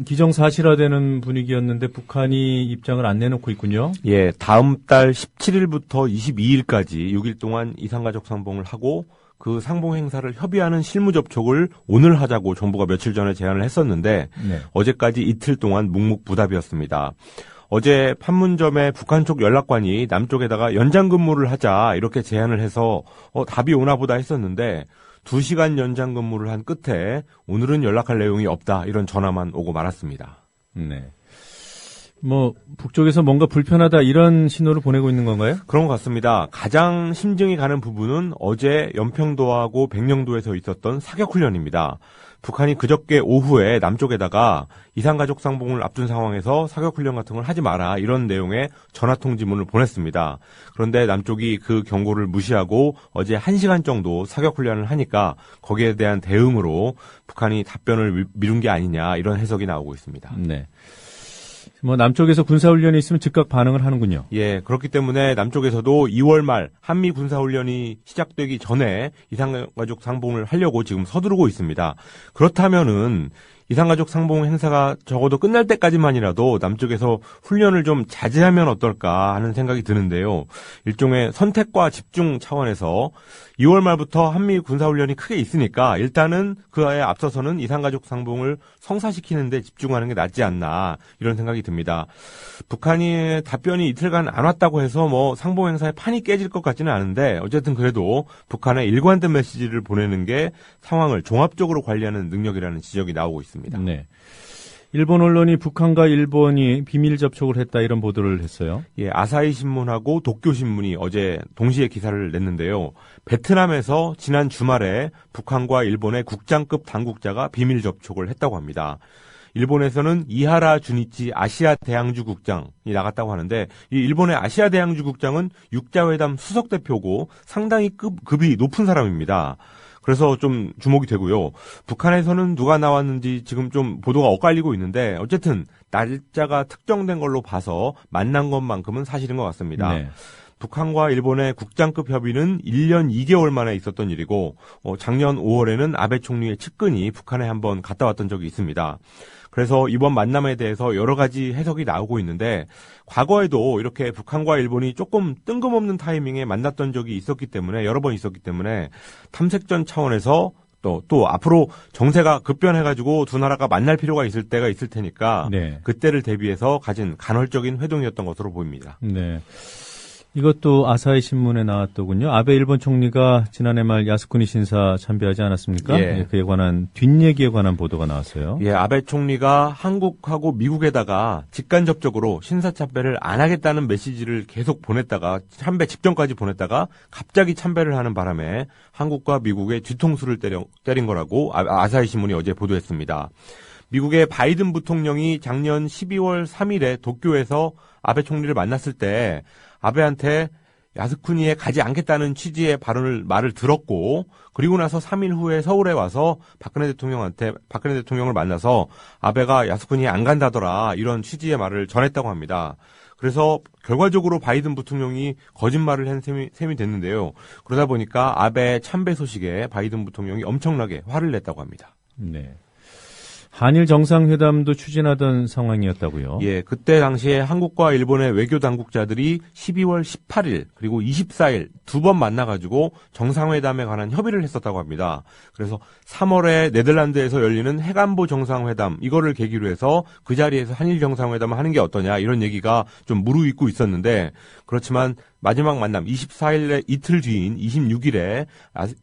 C: 기정사실화되는 분위기였는데 북한이 입장을 안 내놓고 있군요.
M: 예, 다음 달 17일부터 22일까지 6일 동안 이산가족 상봉을 하고 그 상봉 행사를 협의하는 실무 접촉을 오늘 하자고 정부가 며칠 전에 제안을 했었는데
C: 네.
M: 어제까지 이틀 동안 묵묵부답이었습니다. 어제 판문점에 북한 쪽 연락관이 남쪽에다가 연장 근무를 하자 이렇게 제안을 해서 답이 오나 보다 했었는데 2시간 연장 근무를 한 끝에 오늘은 연락할 내용이 없다 이런 전화만 오고 말았습니다.
C: 네. 북쪽에서 뭔가 불편하다 이런 신호를 보내고 있는 건가요?
M: 그런 것 같습니다. 가장 심증이 가는 부분은 어제 연평도하고 백령도에서 있었던 사격훈련입니다. 북한이 그저께 오후에 남쪽에다가 이산가족 상봉을 앞둔 상황에서 사격훈련 같은 걸 하지 마라 이런 내용의 전화통지문을 보냈습니다. 그런데 남쪽이 그 경고를 무시하고 어제 1시간 정도 사격훈련을 하니까 거기에 대한 대응으로 북한이 답변을 미룬 게 아니냐 이런 해석이 나오고 있습니다.
C: 네. 남쪽에서 군사훈련이 있으면 즉각 반응을 하는군요.
M: 예, 그렇기 때문에 남쪽에서도 2월 말 한미 군사훈련이 시작되기 전에 이산가족 상봉을 하려고 지금 서두르고 있습니다. 그렇다면은 이산가족 상봉 행사가 적어도 끝날 때까지만이라도 남쪽에서 훈련을 좀 자제하면 어떨까 하는 생각이 드는데요. 일종의 선택과 집중 차원에서 2월 말부터 한미 군사훈련이 크게 있으니까 일단은 그에 앞서서는 이산가족 상봉을 성사시키는 데 집중하는 게 낫지 않나 이런 생각이 듭니다. 북한이 답변이 이틀간 안 왔다고 해서 상봉 행사에 판이 깨질 것 같지는 않은데 어쨌든 그래도 북한에 일관된 메시지를 보내는 게 상황을 종합적으로 관리하는 능력이라는 지적이 나오고 있습니다.
C: 네. 일본 언론이 북한과 일본이 비밀 접촉을 했다 이런 보도를 했어요.
M: 예, 아사히 신문하고 도쿄 신문이 어제 동시에 기사를 냈는데요. 베트남에서 지난 주말에 북한과 일본의 국장급 당국자가 비밀 접촉을 했다고 합니다. 일본에서는 이하라 주니치 아시아 대양주 국장이 나갔다고 하는데 이 일본의 아시아 대양주 국장은 육자회담 수석 대표고 상당히 급이 높은 사람입니다. 그래서 좀 주목이 되고요. 북한에서는 누가 나왔는지 지금 좀 보도가 엇갈리고 있는데 어쨌든 날짜가 특정된 걸로 봐서 만난 것만큼은 사실인 것 같습니다.
C: 네.
M: 북한과 일본의 국장급 협의는 1년 2개월 만에 있었던 일이고 작년 5월에는 아베 총리의 측근이 북한에 한번 갔다 왔던 적이 있습니다. 그래서 이번 만남에 대해서 여러 가지 해석이 나오고 있는데 과거에도 이렇게 북한과 일본이 조금 뜬금없는 타이밍에 만났던 적이 있었기 때문에 여러 번 있었기 때문에 탐색전 차원에서 또 앞으로 정세가 급변해가지고 두 나라가 만날 필요가 있을 때가 있을 테니까
C: 네.
M: 그때를 대비해서 가진 간헐적인 회동이었던 것으로 보입니다.
C: 네. 이것도 아사히 신문에 나왔더군요. 아베 일본 총리가 지난해 말 야스쿠니 신사 참배하지 않았습니까?
M: 예.
C: 그에 관한 뒷얘기에 관한 보도가 나왔어요.
M: 예, 아베 총리가 한국하고 미국에다가 직간접적으로 신사 참배를 안 하겠다는 메시지를 계속 보냈다가 참배 직전까지 보냈다가 갑자기 참배를 하는 바람에 한국과 미국의 뒤통수를 때린 거라고 아사히 신문이 어제 보도했습니다. 미국의 바이든 부통령이 작년 12월 3일에 도쿄에서 아베 총리를 만났을 때 아베한테 야스쿠니에 가지 않겠다는 취지의 말을 들었고 그리고 나서 3일 후에 서울에 와서 박근혜 대통령을 만나서 아베가 야스쿠니에 안 간다더라 이런 취지의 말을 전했다고 합니다. 그래서 결과적으로 바이든 부통령이 거짓말을 한 셈이 됐는데요. 그러다 보니까 아베 참배 소식에 바이든 부통령이 엄청나게 화를 냈다고 합니다.
C: 네. 한일 정상회담도 추진하던 상황이었다고요?
M: 예, 그때 당시에 한국과 일본의 외교 당국자들이 12월 18일 그리고 24일 두 번 만나가지고 정상회담에 관한 협의를 했었다고 합니다. 그래서 3월에 네덜란드에서 열리는 해관보 정상회담 이거를 계기로 해서 그 자리에서 한일 정상회담을 하는 게 어떠냐 이런 얘기가 좀 무르익고 있었는데 그렇지만 마지막 만남 24일에 이틀 뒤인 26일에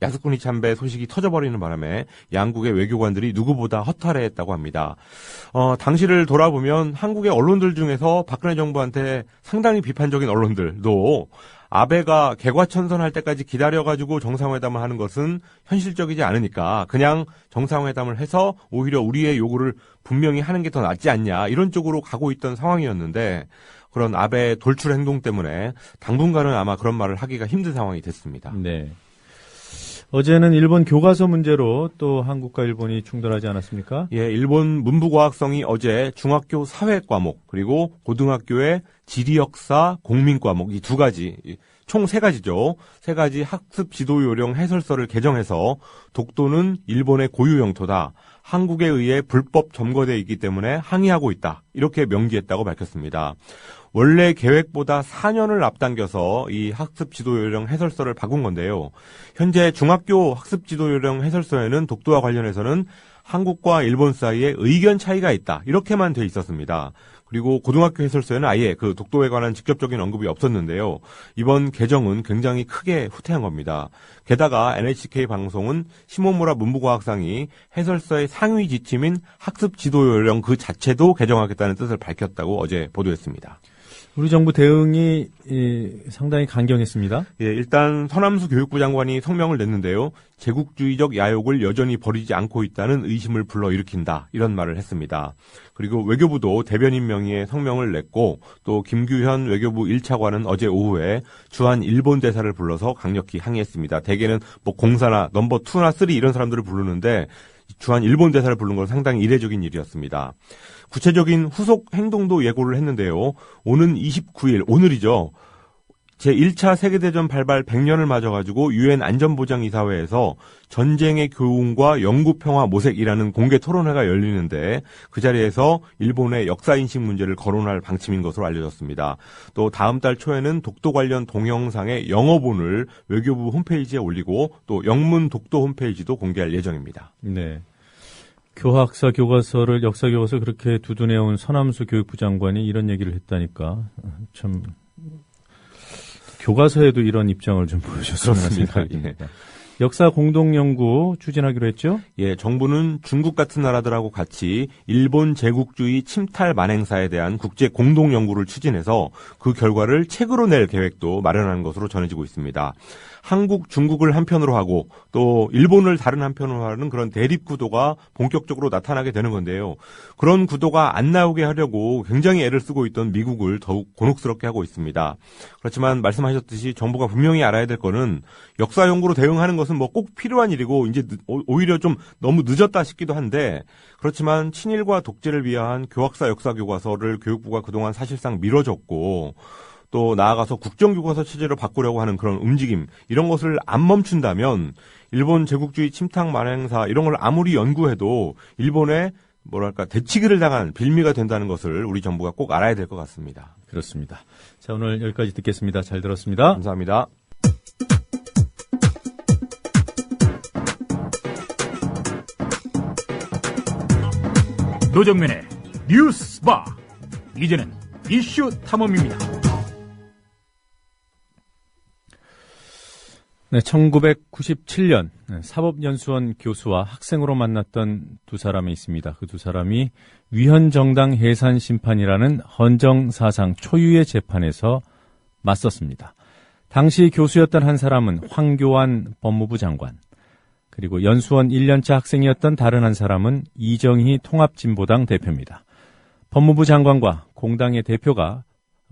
M: 야스쿠니 참배 소식이 터져버리는 바람에 양국의 외교관들이 누구보다 허탈해했다고 합니다. 당시를 돌아보면 한국의 언론들 중에서 박근혜 정부한테 상당히 비판적인 언론들도 아베가 개과천선할 때까지 기다려가지고 정상회담을 하는 것은 현실적이지 않으니까 그냥 정상회담을 해서 오히려 우리의 요구를 분명히 하는 게 더 낫지 않냐 이런 쪽으로 가고 있던 상황이었는데 그런 아베의 돌출 행동 때문에 당분간은 아마 그런 말을 하기가 힘든 상황이 됐습니다.
C: 네. 어제는 일본 교과서 문제로 또 한국과 일본이 충돌하지 않았습니까?
M: 예, 일본 문부과학성이 어제 중학교 사회 과목 그리고 고등학교의 지리역사 공민 과목 이 두 가지 총 세 가지죠. 세 가지 학습 지도 요령 해설서를 개정해서 독도는 일본의 고유 영토다. 한국에 의해 불법 점거돼 있기 때문에 항의하고 있다. 이렇게 명기했다고 밝혔습니다. 원래 계획보다 4년을 앞당겨서 이 학습 지도 요령 해설서를 바꾼 건데요. 현재 중학교 학습 지도 요령 해설서에는 독도와 관련해서는 한국과 일본 사이에 의견 차이가 있다. 이렇게만 돼 있었습니다. 그리고 고등학교 해설서에는 아예 그 독도에 관한 직접적인 언급이 없었는데요. 이번 개정은 굉장히 크게 후퇴한 겁니다. 게다가 NHK 방송은 시모무라 문부과학상이 해설서의 상위 지침인 학습 지도 요령 그 자체도 개정하겠다는 뜻을 밝혔다고 어제 보도했습니다.
C: 우리 정부 대응이 상당히 강경했습니다.
M: 예, 일단 서남수 교육부 장관이 성명을 냈는데요. 제국주의적 야욕을 여전히 버리지 않고 있다는 의심을 불러일으킨다. 이런 말을 했습니다. 그리고 외교부도 대변인 명의의 성명을 냈고 또 김규현 외교부 1차관은 어제 오후에 주한 일본 대사를 불러서 강력히 항의했습니다. 대개는 뭐 공사나 넘버 2나 3 이런 사람들을 부르는데 주한 일본 대사를 부른 건 상당히 이례적인 일이었습니다. 구체적인 후속 행동도 예고를 했는데요. 오는 29일, 오늘이죠. 제1차 세계대전 발발 100년을 맞아가지고 유엔 안전보장이사회에서 전쟁의 교훈과 영구평화 모색이라는 공개 토론회가 열리는데 그 자리에서 일본의 역사인식 문제를 거론할 방침인 것으로 알려졌습니다. 또 다음 달 초에는 독도 관련 동영상의 영어본을 외교부 홈페이지에 올리고 또 영문 독도 홈페이지도 공개할 예정입니다.
C: 네. 교학사 교과서를 역사 교과서 그렇게 두둔해온 서남수 교육부 장관이 이런 얘기를 했다니까 참 교과서에도 이런 입장을 좀 보여줬으면 하는 생각이 듭니다. 역사 공동연구 추진하기로 했죠?
M: 예, 정부는 중국 같은 나라들하고 같이 일본 제국주의 침탈 만행사에 대한 국제 공동연구를 추진해서 그 결과를 책으로 낼 계획도 마련하는 것으로 전해지고 있습니다. 한국, 중국을 한편으로 하고 또 일본을 다른 한편으로 하는 그런 대립 구도가 본격적으로 나타나게 되는 건데요. 그런 구도가 안 나오게 하려고 굉장히 애를 쓰고 있던 미국을 더욱 곤혹스럽게 하고 있습니다. 그렇지만 말씀하셨듯이 정부가 분명히 알아야 될 거는 역사 연구로 대응하는 것은 뭐 꼭 필요한 일이고 이제 오히려 좀 너무 늦었다 싶기도 한데 그렇지만 친일과 독재를 위한 교학사 역사 교과서를 교육부가 그동안 사실상 미뤄졌고 또 나아가서 국정교과서 체제로 바꾸려고 하는 그런 움직임 이런 것을 안 멈춘다면 일본 제국주의 침탈 만행사 이런 걸 아무리 연구해도 일본의 뭐랄까 대치기를 당한 빌미가 된다는 것을 우리 정부가 꼭 알아야 될 것 같습니다.
C: 그렇습니다. 자, 오늘 여기까지 듣겠습니다. 잘 들었습니다.
M: 감사합니다.
H: 노정면의 뉴스바 이제는 이슈 탐험입니다.
C: 네, 1997년 사법연수원 교수와 학생으로 만났던 두 사람이 있습니다. 그 두 사람이 위헌정당 해산심판이라는 헌정사상 초유의 재판에서 맞섰습니다. 당시 교수였던 한 사람은 황교안 법무부 장관, 그리고 연수원 1년차 학생이었던 다른 한 사람은 이정희 통합진보당 대표입니다. 법무부 장관과 공당의 대표가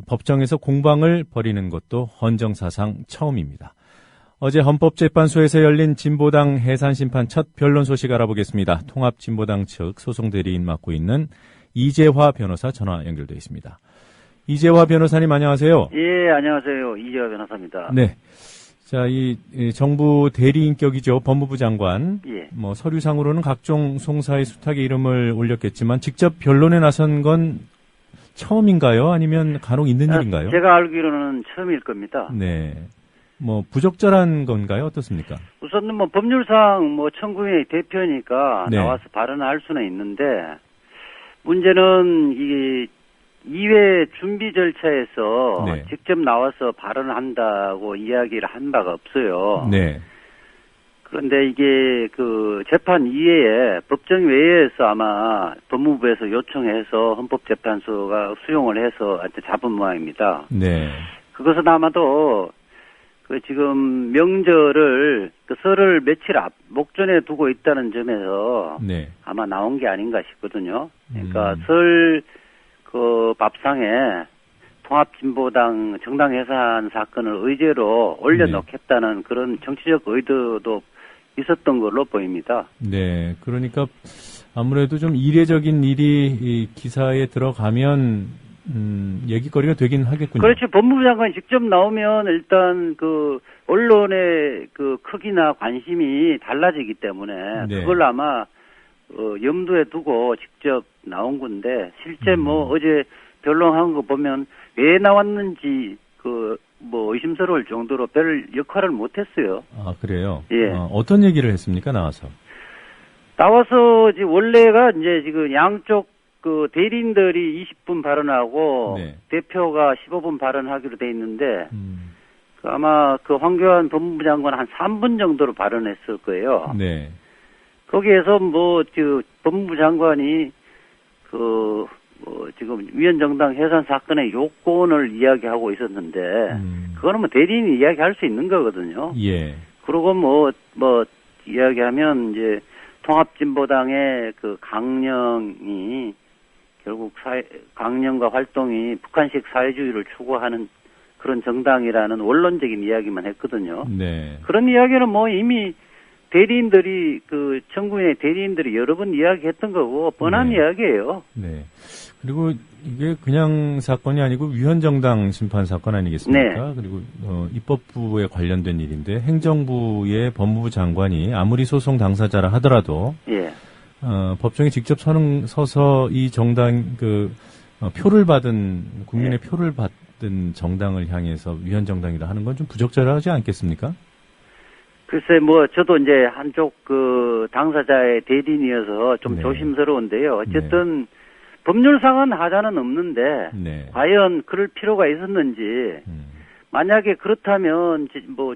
C: 법정에서 공방을 벌이는 것도 헌정사상 처음입니다. 어제 헌법재판소에서 열린 진보당 해산심판 첫 변론 소식 알아보겠습니다. 통합진보당 측 소송대리인 맡고 있는 이재화 변호사 전화 연결되어 있습니다. 이재화 변호사님 안녕하세요.
N: 예, 안녕하세요. 이재화 변호사입니다.
C: 네. 자, 이 정부 대리인격이죠. 법무부 장관.
N: 예.
C: 뭐 서류상으로는 각종 송사의 수탁의 이름을 올렸겠지만 직접 변론에 나선 건 처음인가요? 아니면 간혹 있는 일인가요?
N: 제가 알기로는 처음일 겁니다.
C: 네. 뭐 부적절한 건가요? 어떻습니까?
N: 우선은 뭐 법률상 뭐 청구인의 대표니까
C: 네.
N: 나와서 발언할 수는 있는데 문제는 이 이회 준비 절차에서
C: 네.
N: 직접 나와서 발언한다고 이야기를 한 바가 없어요.
C: 네.
N: 그런데 이게 그 재판 이외에 법정 외에서 아마 법무부에서 요청해서 헌법재판소가 수용을 해서 잡은 모양입니다.
C: 네.
N: 그것은 아마도 그 지금 명절을 그 설을 며칠 목전에 두고 있다는 점에서
C: 네.
N: 아마 나온 게 아닌가 싶거든요. 그러니까 설 그 밥상에 통합진보당 정당 해산 사건을 의제로 올려놓겠다는 그런 정치적 의도도 있었던 걸로 보입니다.
C: 네, 그러니까 아무래도 좀 이례적인 일이 이 기사에 들어가면 얘기거리가 되긴 하겠군요.
N: 그렇죠. 법무부 장관이 직접 나오면 일단 그 언론의 그 크기나 관심이 달라지기 때문에
C: 네.
N: 그걸 아마 염두에 두고 직접 나온 건데 실제 뭐 어제 변론한 거 보면 왜 나왔는지 뭐 의심스러울 정도로 별 역할을 못했어요.
C: 아, 그래요?
N: 예.
C: 어떤 얘기를 했습니까, 나와서?
N: 나와서 원래가 이제 지금 양쪽 그 대리인들이 20분 발언하고
C: 네.
N: 대표가 15분 발언하기로 돼 있는데 그 아마 그 황교안 법무부 장관 한 3분 정도로 발언했을 거예요.
C: 네.
N: 거기에서 법무부 장관이 지금 위헌정당 해산 사건의 요건을 이야기하고 있었는데 그거는 뭐 대리인이 이야기할 수 있는 거거든요.
C: 예.
N: 그리고 뭐 이야기하면 이제 통합진보당의 그 강령이 결국 강령과 활동이 북한식 사회주의를 추구하는 그런 정당이라는 원론적인 이야기만 했거든요.
C: 네.
N: 그런 이야기는 뭐 이미 대리인들이 청구인의 대리인들이 여러 번 이야기했던 거고 뻔한
C: 네.
N: 이야기예요.
C: 네. 그리고 이게 그냥 사건이 아니고 위헌정당 심판 사건 아니겠습니까?
N: 네.
C: 그리고 입법부에 관련된 일인데 행정부의 법무부 장관이 아무리 소송 당사자라 하더라도
N: 예.
C: 법정에 직접 서서 이 정당 표를 받은 국민의 표를 받은 정당을 향해서 위헌정당이라 하는 건 좀 부적절하지 않겠습니까?
N: 글쎄, 저도 이제 한쪽 당사자의 대리인이어서 좀
C: 네.
N: 조심스러운데요. 어쨌든 법률상은 하자는 없는데
C: 네.
N: 과연 그럴 필요가 있었는지 만약에 그렇다면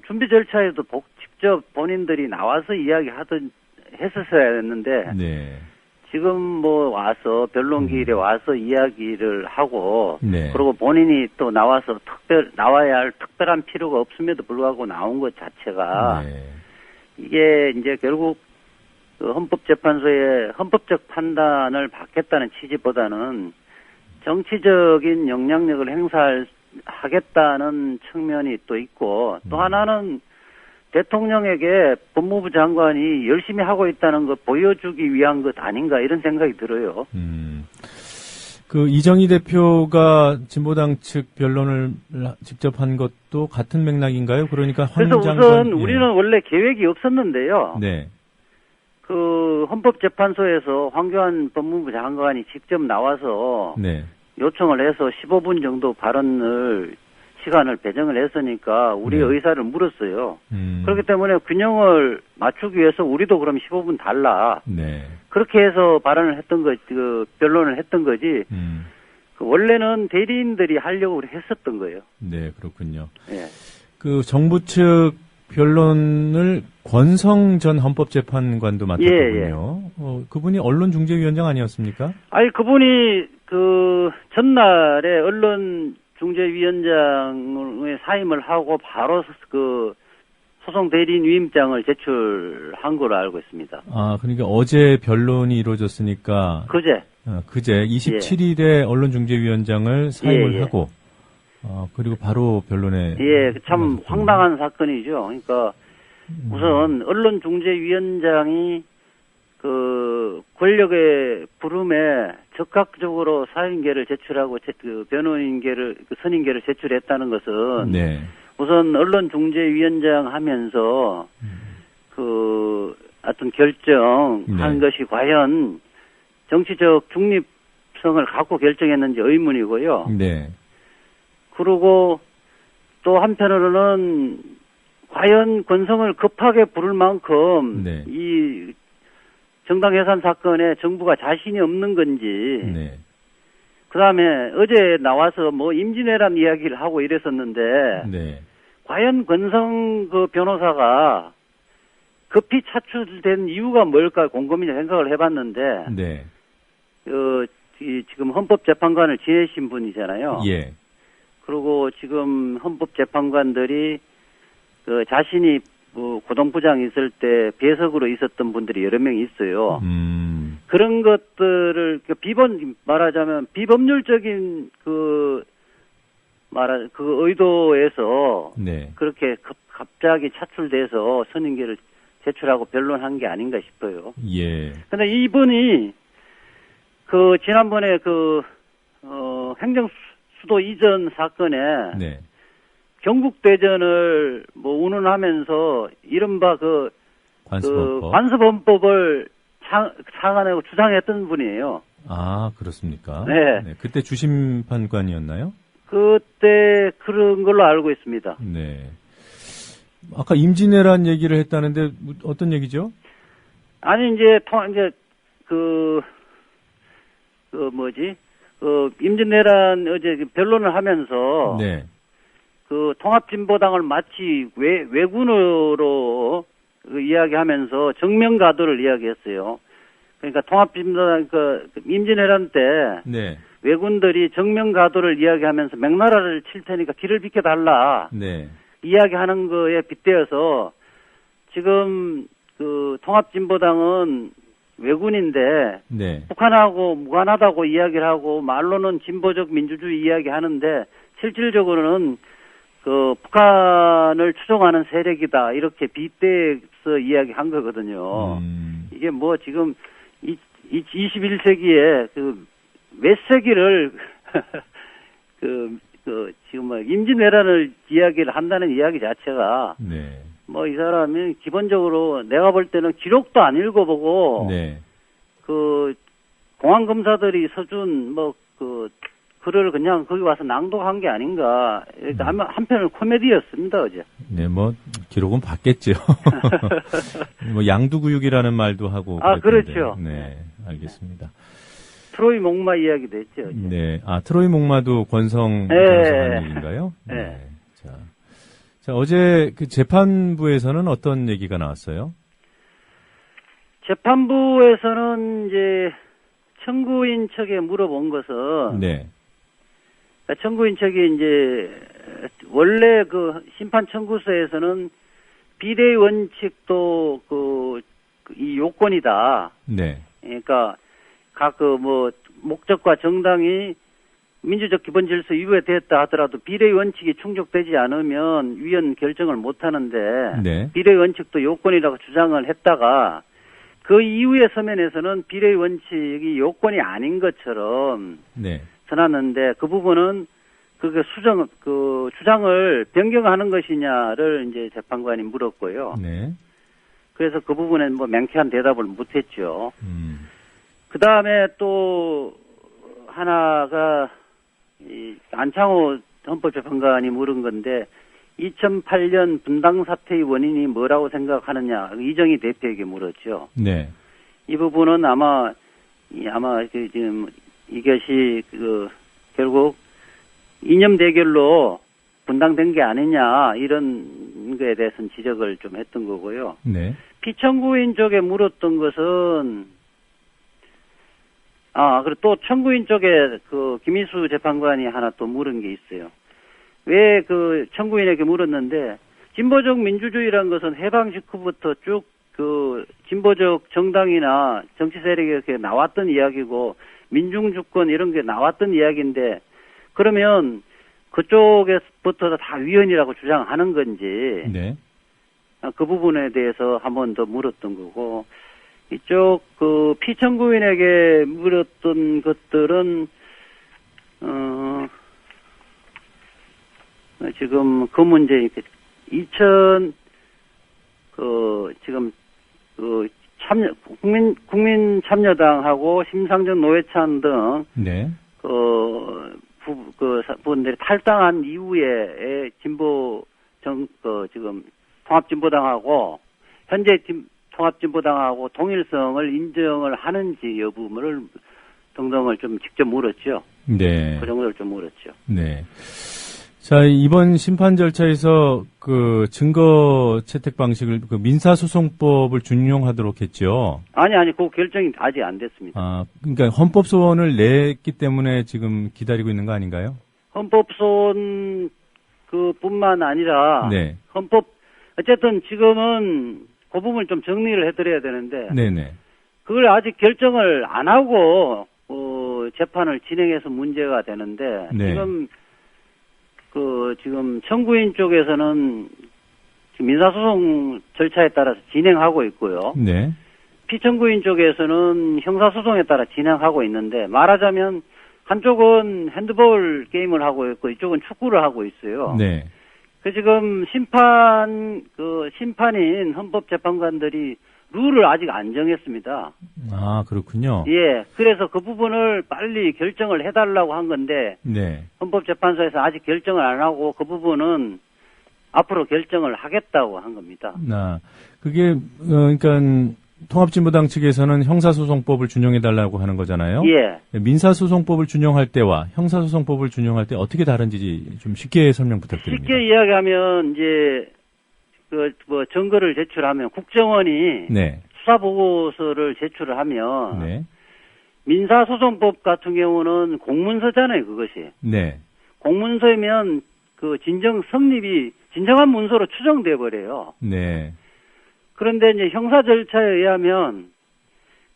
N: 준비 절차에도 직접 본인들이 나와서 했었어야 했는데
C: 네.
N: 지금 와서 변론기일에 와서 이야기를 하고
C: 네.
N: 그리고 본인이 또 나와서 나와야 할 특별한 필요가 없음에도 불구하고 나온 것 자체가
C: 네.
N: 이게 이제 결국 헌법재판소의 헌법적 판단을 받겠다는 취지보다는 정치적인 영향력을 행사하겠다는 측면이 또 있고 또 하나는 대통령에게 법무부 장관이 열심히 하고 있다는 걸 보여주기 위한 것 아닌가 이런 생각이 들어요.
C: 이정희 대표가 진보당 측 변론을 직접 한 것도 같은 맥락인가요? 그러니까 황
N: 그래서
C: 장관,
N: 우선 우리는 원래 계획이 없었는데요.
C: 네.
N: 헌법재판소에서 황교안 법무부 장관이 직접 나와서
C: 네.
N: 요청을 해서 15분 정도 시간을 배정을 했으니까 우리의 의사를 물었어요. 그렇기 때문에 균형을 맞추기 위해서 우리도 그럼 15분 달라.
C: 네.
N: 그렇게 해서 발언을 했던 변론을 했던 거지. 원래는 대리인들이 하려고 했었던 거예요.
C: 네, 그렇군요.
N: 예.
C: 정부 측 변론을 권성 전 헌법재판관도 맡았거든요. 그분이 언론중재위원장 아니었습니까?
N: 아니, 그분이 전날에 언론중재위원장의 사임을 하고 바로 소송 대리인 위임장을 제출한 걸로 알고 있습니다.
C: 아, 그러니까 어제 변론이 이루어졌으니까.
N: 그제
C: 27일에 언론중재위원장을 사임을 하고, 그리고 바로 변론에.
N: 예, 참 황당한 사건이죠. 그러니까 우선 언론중재위원장이 권력의 부름에 적극적으로 사임계를 제출하고 선임계를 제출했다는 것은
C: 네.
N: 우선 언론중재위원장 하면서 어떤 결정한 것이 과연 정치적 중립성을 갖고 결정했는지 의문이고요.
C: 네.
N: 그리고 또 한편으로는 과연 권성을 급하게 부를 만큼 이 정당 해산 사건에 정부가 자신이 없는 건지 그다음에 어제 나와서 임진왜란 이야기를 하고 이랬었는데 과연 권성 변호사가 급히 차출된 이유가 뭘까 곰곰이 생각을 해봤는데 지금 헌법재판관을 지내신 분이잖아요.
C: 예.
N: 그리고 지금 헌법재판관들이 자신이 고등부장 있을 때 배석으로 있었던 분들이 여러 명 있어요. 그런 것들을 말하자면 비법률적인 의도에서 그렇게 갑자기 차출돼서 선임계를 제출하고 변론한 게 아닌가 싶어요.
C: 예.
N: 근데 이분이 지난번에 행정수도 이전 사건에
C: 네.
N: 경국대전을 운운하면서 이른바
C: 관습헌법.
N: 관습헌법을 상안하고 주장했던 분이에요.
C: 아, 그렇습니까?
N: 네.
C: 그때 주심판관이었나요?
N: 그때 그런 걸로 알고 있습니다.
C: 네. 아까 임진왜란 얘기를 했다는데 어떤 얘기죠?
N: 아니 이제 임진왜란 어제 변론을 하면서
C: 네.
N: 통합진보당을 마치 왜군으로 이야기하면서 정면가도를 이야기했어요. 그러니까 통합진보당 임진왜란 때
C: 네.
N: 왜군들이 정면가도를 이야기하면서 명나라를 칠 테니까 길을 비켜달라.
C: 네.
N: 이야기하는 거에 빗대어서 지금 통합진보당은 왜군인데
C: 네.
N: 북한하고 무관하다고 이야기를 하고 말로는 진보적 민주주의 이야기하는데 실질적으로는 북한을 추종하는 세력이다 이렇게 빗대서 이야기한 거거든요. 이게 지금 21세기에 몇 세기를 지금 임진왜란을 이야기를 한다는 이야기 자체가
C: 네.
N: 이 사람이 기본적으로 내가 볼 때는 기록도 안 읽어보고
C: 네.
N: 공안 검사들이 써준 글을 그냥 거기 와서 낭독한 게 아닌가. 한편은 코미디였습니다 어제.
C: 네, 기록은 봤겠죠. 양두구육이라는 말도 하고. 그랬던데.
N: 그렇죠.
C: 네, 알겠습니다.
N: 트로이 목마 이야기도 했죠. 어제.
C: 네, 트로이 목마도 권성 변호사님 얘기인가요?
N: 네.
C: 자, 어제 재판부에서는 어떤 얘기가 나왔어요?
N: 재판부에서는 이제 청구인 측에 물어본 것은
C: 네.
N: 청구인 측이 이제 원래 심판 청구서에서는 비례 원칙도 이 요건이다.
C: 네.
N: 그러니까 각 목적과 정당이 민주적 기본 질서 이후에 됐다 하더라도 비례 원칙이 충족되지 않으면 위헌 결정을 못 하는데
C: 네.
N: 비례 원칙도 요건이라고 주장을 했다가 그 이후의 서면에서는 비례 원칙이 요건이 아닌 것처럼
C: 네.
N: 전하는데 그 부분은 주장을 변경하는 것이냐를 이제 재판관이 물었고요.
C: 네.
N: 그래서 그 부분엔 명쾌한 대답을 못했죠. 그 다음에 또 하나가 안창호 헌법재판관이 물은 건데 2008년 분당 사태의 원인이 뭐라고 생각하느냐 이정희 대표에게 물었죠.
C: 네.
N: 이 부분은 아마 지금 이것이 결국 이념 대결로 분당된 게 아니냐 이런 거에 대해서는 지적을 좀 했던 거고요.
C: 네.
N: 피청구인 쪽에 물었던 것은 그리고 또 청구인 쪽에 김희수 재판관이 하나 또 물은 게 있어요. 왜 청구인에게 물었는데 진보적 민주주의라는 것은 해방 직후부터 쭉 진보적 정당이나 정치 세력에게 나왔던 이야기고 민중주권 이런 게 나왔던 이야기인데 그러면 그쪽에서부터 다 위헌이라고 주장하는 건지
C: 네.
N: 그 부분에 대해서 한 번 더 물었던 거고 이쪽 피청구인에게 물었던 것들은 지금 그 문제 지금 국민 참여당하고 심상정 노회찬 등
C: 네.
N: 분들이 탈당한 이후에 지금 통합진보당하고 현재 통합진보당하고 동일성을 인정을 하는지 여부를 등등을 좀 직접 물었죠.
C: 네.
N: 그 정도를 좀 물었죠.
C: 네. 자, 이번 심판 절차에서 증거 채택 방식을 민사소송법을 준용하도록 했죠.
N: 아니, 그 결정이 아직 안 됐습니다.
C: 그러니까 헌법소원을 냈기 때문에 지금 기다리고 있는 거 아닌가요?
N: 헌법소원 뿐만 아니라
C: 네.
N: 어쨌든 지금은 그 부분을 좀 정리를 해드려야 되는데
C: 네네.
N: 그걸 아직 결정을 안 하고 재판을 진행해서 문제가 되는데
C: 네.
N: 지금 청구인 쪽에서는 민사소송 절차에 따라서 진행하고 있고요.
C: 네.
N: 피청구인 쪽에서는 형사소송에 따라 진행하고 있는데, 말하자면 한쪽은 핸드볼 게임을 하고 있고 이쪽은 축구를 하고 있어요.
C: 네.
N: 그 지금 심판인 헌법재판관들이 룰을 아직 안 정했습니다.
C: 아, 그렇군요.
N: 예. 그래서 그 부분을 빨리 결정을 해달라고 한 건데,
C: 네.
N: 헌법재판소에서 아직 결정을 안 하고 그 부분은 앞으로 결정을 하겠다고 한 겁니다.
C: 그게, 그러니까, 통합진보당 측에서는 형사소송법을 준용해달라고 하는 거잖아요.
N: 예.
C: 민사소송법을 준용할 때와 형사소송법을 준용할 때 어떻게 다른지 좀 쉽게 설명 부탁드립니다.
N: 쉽게 이야기하면, 이제, 증거를 제출하면, 국정원이
C: 네.
N: 수사보고서를 제출을 하면,
C: 네.
N: 민사소송법 같은 경우는 공문서잖아요, 그것이.
C: 네.
N: 공문서이면 그 진정한 문서로 추정돼 버려요.
C: 네.
N: 그런데 이제 형사 절차에 의하면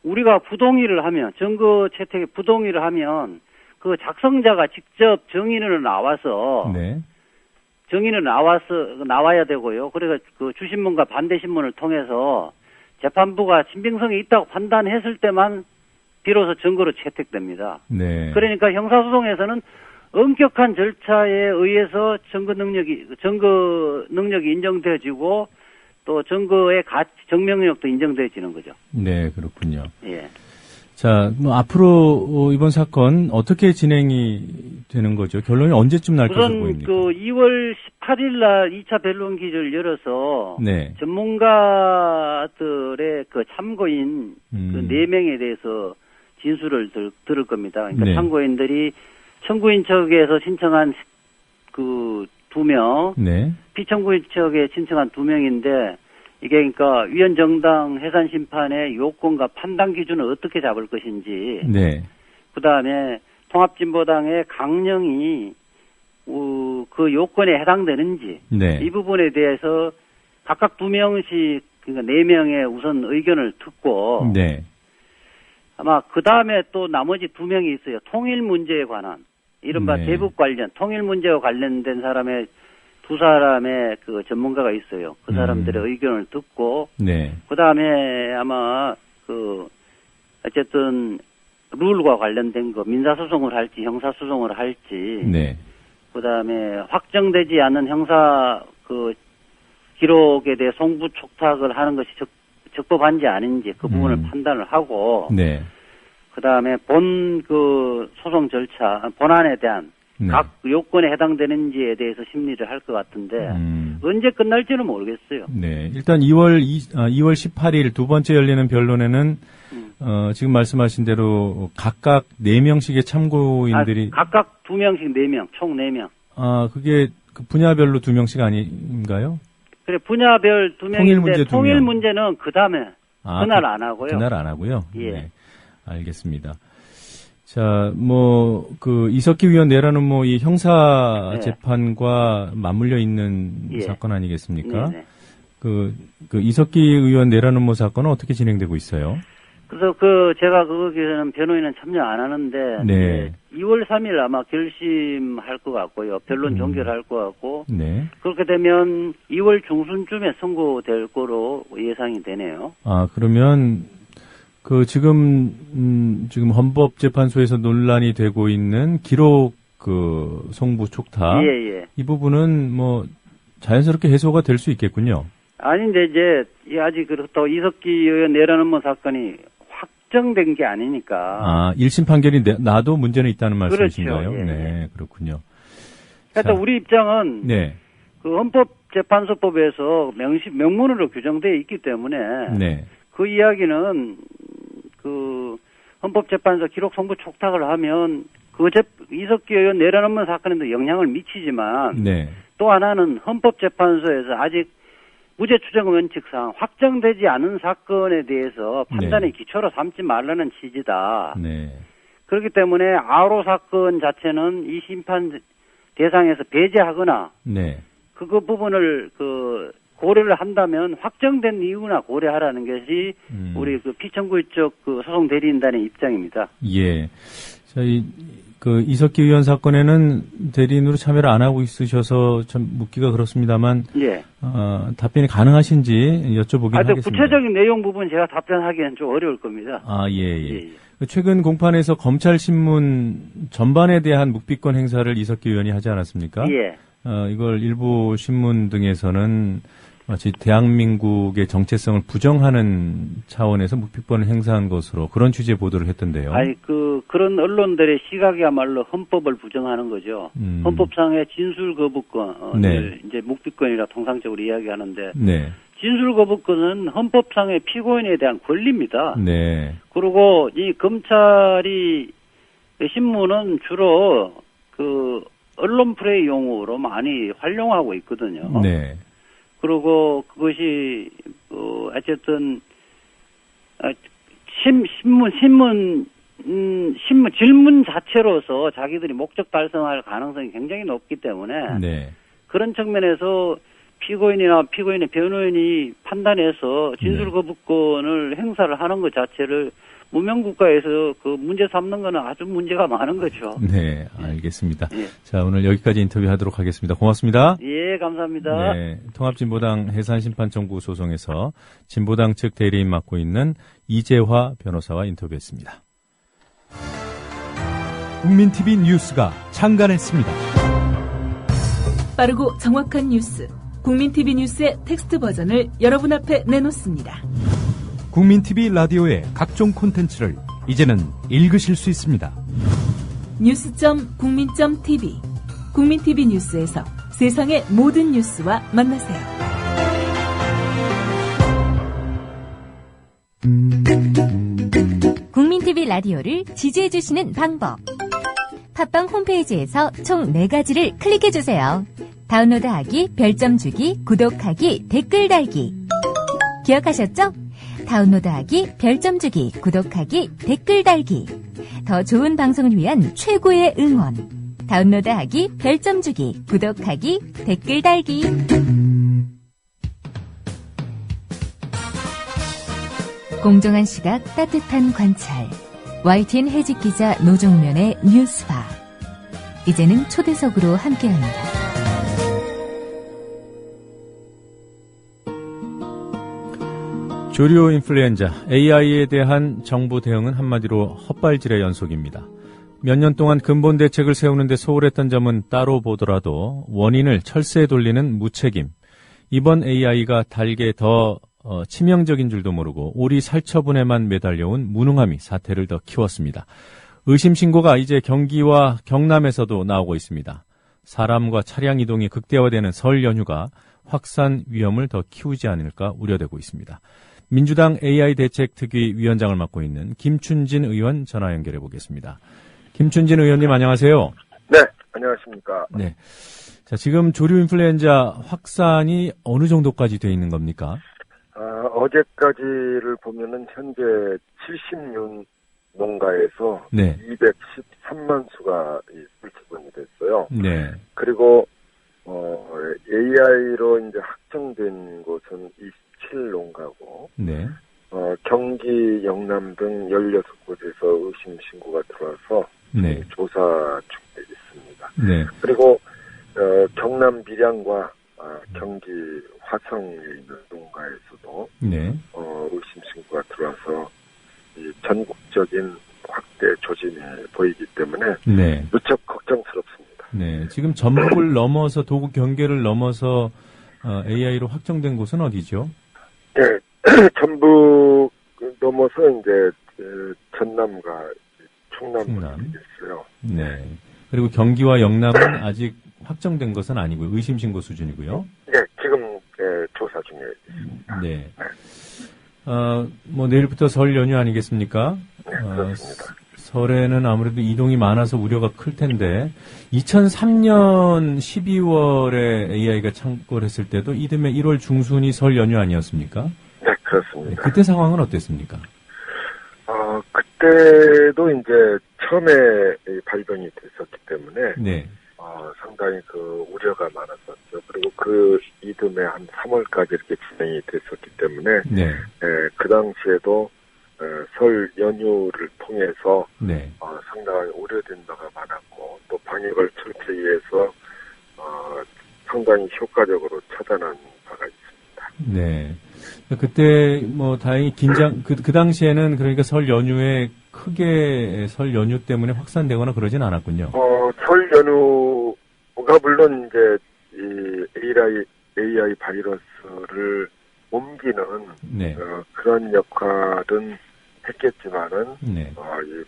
N: 우리가 부동의를 하면, 증거 채택에 부동의를 하면 그 작성자가 직접 증인으로 나와서
C: 네.
N: 나와야 되고요. 그래서 그 주신문과 반대신문을 통해서 재판부가 신빙성이 있다고 판단했을 때만 비로소 증거로 채택됩니다.
C: 네.
N: 그러니까 형사소송에서는 엄격한 절차에 의해서 증거 능력이 인정되어지고 또 증거의 증명력도 인정되어지는 거죠.
C: 네, 그렇군요.
N: 예.
C: 자, 앞으로 이번 사건 어떻게 진행이 되는 거죠? 결론이 언제쯤 날 것으로 보입니까?
N: 우선 2월 18일 날 2차 변론 기를 열어서
C: 네.
N: 전문가들의 그 참고인 그 4명에 대해서 진술을 들을 겁니다. 그러니까
C: 네.
N: 참고인들이 청구인 측에서 신청한 그 2명,
C: 네.
N: 피청구인 측에 신청한 2명인데 이게 그러니까 위헌정당 해산 심판의 요건과 판단 기준을 어떻게 잡을 것인지,
C: 네.
N: 그다음에 통합진보당의 강령이 그 요건에 해당되는지,
C: 네.
N: 이 부분에 대해서 각각 2명씩 그러니까 4명의 우선 의견을 듣고,
C: 네.
N: 아마 그 다음에 또 나머지 2명이 있어요. 통일 문제에 관한, 이른바
C: 네.
N: 대북 관련, 통일 문제와 관련된 사람의 2사람의 그 전문가가 있어요. 그 사람들의 의견을 듣고,
C: 네.
N: 그 다음에 아마 어쨌든 룰과 관련된 거, 민사소송을 할지 형사소송을 할지,
C: 네.
N: 그 다음에 확정되지 않은 형사 기록에 대해 송부 촉탁을 하는 것이 적법한지 아닌지 그 부분을 판단을 하고,
C: 네.
N: 그 다음에 소송 절차, 본안에 대한
C: 네.
N: 각 요건에 해당되는지에 대해서 심리를 할 것 같은데, 언제 끝날지는 모르겠어요.
C: 네. 일단 2월 18일 두 번째 열리는 변론에는, 지금 말씀하신 대로 각각 4명씩의 참고인들이.
N: 각각 2명씩 4명, 총 4명.
C: 그게 그 분야별로 2명씩 아닌가요?
N: 그래, 분야별 2명인데,
C: 통일 문제 2명.
N: 통일 문제는 그 다음에, 그날 안 하고요.
C: 그날 안 하고요?
N: 예.
C: 네. 알겠습니다. 자, 이석기 위원 내라는 이 형사 재판과 맞물려 있는 사건 아니겠습니까?
N: 네네.
C: 그 이석기 의원 내라는 사건은 어떻게 진행되고 있어요?
N: 그래서 제가 거기에는 변호인은 참여 안 하는데,
C: 네.
N: 2월 3일 아마 결심할 것 같고요. 변론 종결할 것 같고,
C: 네.
N: 그렇게 되면 2월 중순쯤에 선고될 거로 예상이 되네요.
C: 그러면, 지금 헌법재판소에서 논란이 되고 있는 기록 송부 촉탁.
N: 예.
C: 이 부분은 자연스럽게 해소가 될 수 있겠군요.
N: 아닌데, 이제, 아직 또 이석기 의원 내라는 사건이 확정된 게 아니니까.
C: 1심 판결이 나도 문제는 있다는 말씀이신가요?
N: 그렇죠. 예.
C: 네, 그렇군요.
N: 그래서 우리 입장은,
C: 네.
N: 헌법재판소법에서 명문으로 규정되어 있기 때문에,
C: 네.
N: 그 이야기는 헌법재판소 기록 송부 촉탁을 하면 이석기 의원 내려놓는 사건에도 영향을 미치지만,
C: 네.
N: 또 하나는 헌법재판소에서 아직 무죄 추정 원칙상 확정되지 않은 사건에 대해서 판단의 기초로 삼지 말라는 취지다.
C: 네.
N: 그렇기 때문에 아로 사건 자체는 이 심판 대상에서 배제하거나,
C: 네.
N: 그 부분을 고려를 한다면 확정된 이유나 고려하라는 것이 우리 그 피청구 쪽 그 소송 대리인단의 입장입니다.
C: 예. 저희 그 이석기 의원 사건에는 대리인으로 참여를 안 하고 있으셔서 좀 묻기가 그렇습니다만
N: 예.
C: 답변이 가능하신지 여쭤보긴 하겠습니다.
N: 구체적인 내용 부분 제가 답변하기는 좀 어려울 겁니다.
C: 예. 최근 공판에서 검찰 신문 전반에 대한 묵비권 행사를 이석기 의원이 하지 않았습니까?
N: 예.
C: 이걸 일부 신문 등에서는 마치 대한민국의 정체성을 부정하는 차원에서 묵비권을 행사한 것으로 그런 취지의 보도를 했던데요.
N: 그런 언론들의 시각이야말로 헌법을 부정하는 거죠. 헌법상의 진술 거부권을 이제 묵비권이라 통상적으로 이야기하는데
C: 네.
N: 진술 거부권은 헌법상의 피고인에 대한 권리입니다.
C: 네.
N: 그리고 이 검찰이 신문은 주로 그 언론 플레이 용어로 많이 활용하고 있거든요.
C: 네.
N: 그리고 그것이 어쨌든 신문 질문 자체로서 자기들이 목적 달성할 가능성이 굉장히 높기 때문에
C: 네.
N: 그런 측면에서 피고인이나 피고인의 변호인이 판단해서 진술 거부권을 행사를 하는 것 자체를 무명국가에서 그 문제 삼는 거는 아주 문제가 많은 거죠.
C: 네, 알겠습니다.
N: 예. 자,
C: 오늘 여기까지 인터뷰하도록 하겠습니다. 고맙습니다.
N: 예, 감사합니다.
C: 네, 통합진보당 해산심판청구 소송에서 진보당 측 대리인 맡고 있는 이재화 변호사와 인터뷰했습니다.
G: 국민TV 뉴스가 창간했습니다.
L: 빠르고 정확한 뉴스, 국민TV 뉴스의 텍스트 버전을 여러분 앞에 내놓습니다.
G: 국민TV 라디오의 각종 콘텐츠를 이제는 읽으실 수 있습니다.
L: 뉴스.국민.tv 국민TV 뉴스에서 세상의 모든 뉴스와 만나세요.
O: 국민TV 라디오를 지지해주시는 방법. 팟빵 홈페이지에서 총 4가지를 클릭해주세요. 다운로드하기, 별점 주기, 구독하기, 댓글 달기. 기억하셨죠? 다운로드하기, 별점 주기, 구독하기, 댓글 달기. 더 좋은 방송을 위한 최고의 응원. 다운로드하기, 별점 주기, 구독하기, 댓글 달기. 공정한 시각, 따뜻한 관찰. YTN 해직 기자 노종면의 뉴스바. 이제는 초대석으로 함께합니다.
C: 조류 인플루엔자, AI에 대한 정부 대응은 한마디로 헛발질의 연속입니다. 몇 년 동안 근본 대책을 세우는 데 소홀했던 점은 따로 보더라도 원인을 철새에 돌리는 무책임. 이번 AI가 달게 더 치명적인 줄도 모르고 오리 살처분에만 매달려온 무능함이 사태를 더 키웠습니다. 의심 신고가 이제 경기와 경남에서도 나오고 있습니다. 사람과 차량 이동이 극대화되는 설 연휴가 확산 위험을 더 키우지 않을까 우려되고 있습니다. 민주당 AI 대책특위 위원장을 맡고 있는 김춘진 의원 전화 연결해 보겠습니다. 김춘진 의원님 안녕하세요.
P: 네, 안녕하십니까.
C: 네. 자, 지금 조류 인플루엔자 확산이 어느 정도까지 돼 있는 겁니까?
P: 어제까지를 보면은 현재 70년 농가에서
C: 네.
P: 213만 수가 불처분이 됐어요.
C: 네.
P: 그리고 AI로 이제 확정된 곳은 27농가고
C: 네.
P: 경기, 영남 등 16곳에서 의심 신고가 들어와서
C: 네.
P: 조사 중에 있습니다.
C: 네.
P: 그리고 경남 밀양과 경기 화성에 있는 농가에서도
C: 네.
P: 의심 신고가 들어와서 이 전국적인 확대 조짐이 보이기 때문에
C: 네.
P: 무척 걱정스럽습니다.
C: 네. 지금 전북을 넘어서 도구 경계를 넘어서 AI로 확정된 곳은 어디죠?
P: 네. 전북 넘어서 이제 전남과 충남이 있어요.
C: 네. 그리고 경기와 영남은 아직 확정된 것은 아니고요. 의심 신고 수준이고요.
P: 네, 지금 조사 중에 있습니다.
C: 네. 뭐 내일부터 설 연휴 아니겠습니까?
P: 네, 그렇습니다.
C: 설에는 아무래도 이동이 많아서 우려가 클 텐데 2003년 12월에 AI가 창궐 했을 때도 이듬해 1월 중순이 설 연휴 아니었습니까?
P: 네, 그렇습니다.
C: 네, 그때 상황은 어땠습니까?
P: 그때도 이제 처음에 발병이 됐었기 때문에
C: 네.
P: 상당히 그 우려가 많았었죠. 그리고 그 이듬해 한 3월까지 이렇게 진행이 됐었기 때문에
C: 네.
P: 그 당시에도 설 연휴를 통해서
C: 네.
P: 상당히 우려된 바가 많았고 또 방역을 철저히 위해서 상당히 효과적으로 처단한 바가 있습니다.
C: 네. 그때 뭐 다행히 그 당시에는 그러니까 설 연휴에 크게 설 연휴 때문에 확산되거나 그러진 않았군요.
P: 설 연휴가 물론 이제 이 AI 바이러스를 옮기는
C: 네.
P: 그런 역할은 했겠지만은
C: 네.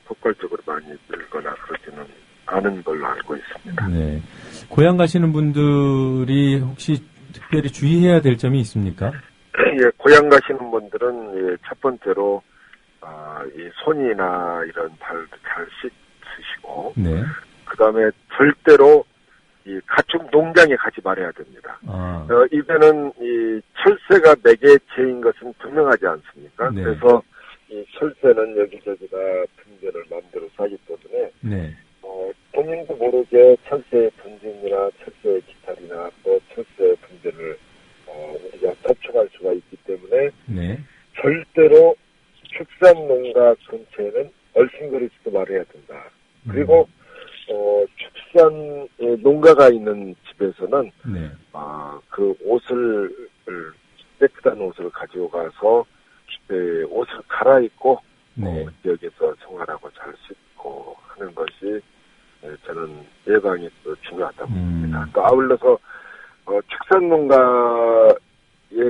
P: 폭발적으로 많이 늘거나 그러지는 않은 걸로 알고 있습니다.
C: 네. 고향 가시는 분들이 혹시 특별히 주의해야 될 점이 있습니까?
P: 예, 고향 가시는 분들은 첫 번째로 이 손이나 이런 발도 잘 씻으시고,
C: 네.
P: 그 다음에 절대로 이 가축 농장에 가지 말아야 됩니다. 이제는 이 철새가 매개체인 것은 분명하지 않습니까?
C: 네.
P: 그래서 이 철새는 여기저기다 분변을 마음대로 싸기 때문에
C: 네.
P: 본인도 모르게 철새의 분진이나 철새의 기탈이나 또 철새의 분변을 우리가 접촉할 수가 있기 때문에
C: 네.
P: 절대로 축산농가 근처에는 얼씬거리지도 말아야 된다. 그리고 축산 농가가 있는 집에서는
C: 네.
P: 그 옷을 깨끗한 옷을 가지고 가서 옷을 갈아입고
C: 네.
P: 지역에서 생활하고 잘 씻고 하는 것이 저는 예방이 또 중요하다고 봅니다. 또 아울러서 축산농가에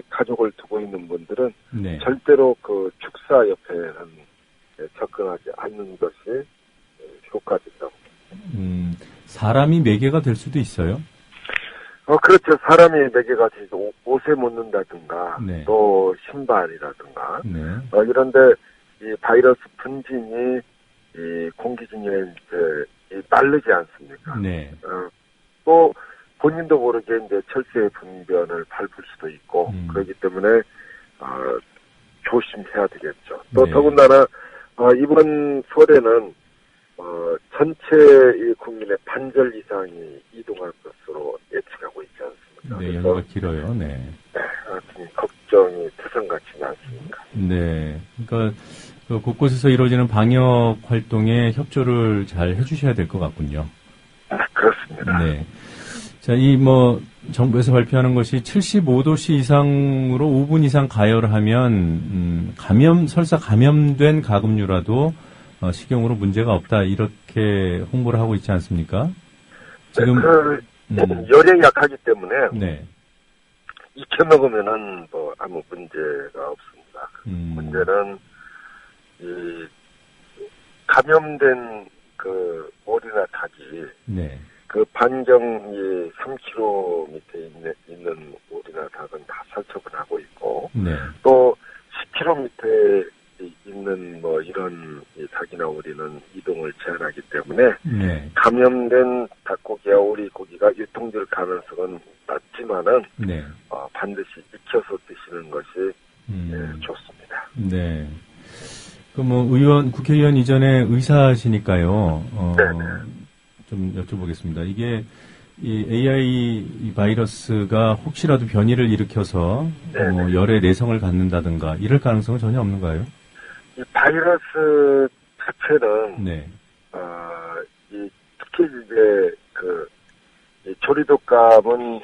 P: 가족을 두고 있는 분들은
C: 네.
P: 절대로 그 축사 옆에는 접근하지 않는 것이 효과적이라고.
C: 사람이 매개가 될 수도 있어요?
P: 그렇죠. 사람이 매개가 되죠. 옷에 묻는다든가,
C: 네.
P: 또 신발이라든가,
C: 네.
P: 이런데 이 바이러스 분진이 이 공기 중에 이제 빠르지 않습니까?
C: 네.
P: 또 본인도 모르게 이제 철새의 분변을 밟을 수도 있고 그렇기 때문에 조심해야 되겠죠. 또
C: 네.
P: 더군다나 이번 설에는 전체 이 국민의 반절 이상이 이동할 것으로 예측하고 있지 않습니까?
C: 네, 연휴가 길어요. 네.
P: 좀 걱정이 태산같지는 않습니다.
C: 네. 그러니까 그 곳곳에서 이루어지는 방역 활동에 협조를 잘 해주셔야 될 것 같군요.
P: 그렇습니다.
C: 네. 자, 정부에서 발표하는 것이 75도씨 이상으로 5분 이상 가열을 하면, 설사 감염된 가금류라도, 식용으로 문제가 없다, 이렇게 홍보를 하고 있지 않습니까? 지금.
P: 열에 약하기 때문에.
C: 네.
P: 익혀 먹으면은 아무 문제가 없습니다. 문제는, 감염된 그 오리나 닭이. 네. 그 반경이 3km 있는 오리나 닭은 다 살처분 하고 있고,
C: 네.
P: 또 10km 있는 이런 닭이나 오리는 이동을 제한하기 때문에,
C: 네.
P: 감염된 닭고기와 오리고기가 유통될 가능성은 낮지만은,
C: 네.
P: 반드시 익혀서 드시는 것이 좋습니다.
C: 네. 국회의원 이전에 의사시니까요, 좀 여쭤보겠습니다. 이게 이 AI 바이러스가 혹시라도 변이를 일으켜서 열에 내성을 갖는다든가 이럴 가능성은 전혀 없는가요?
P: 이 바이러스 자체는
C: 네.
P: 특히 이제 이 조리독감은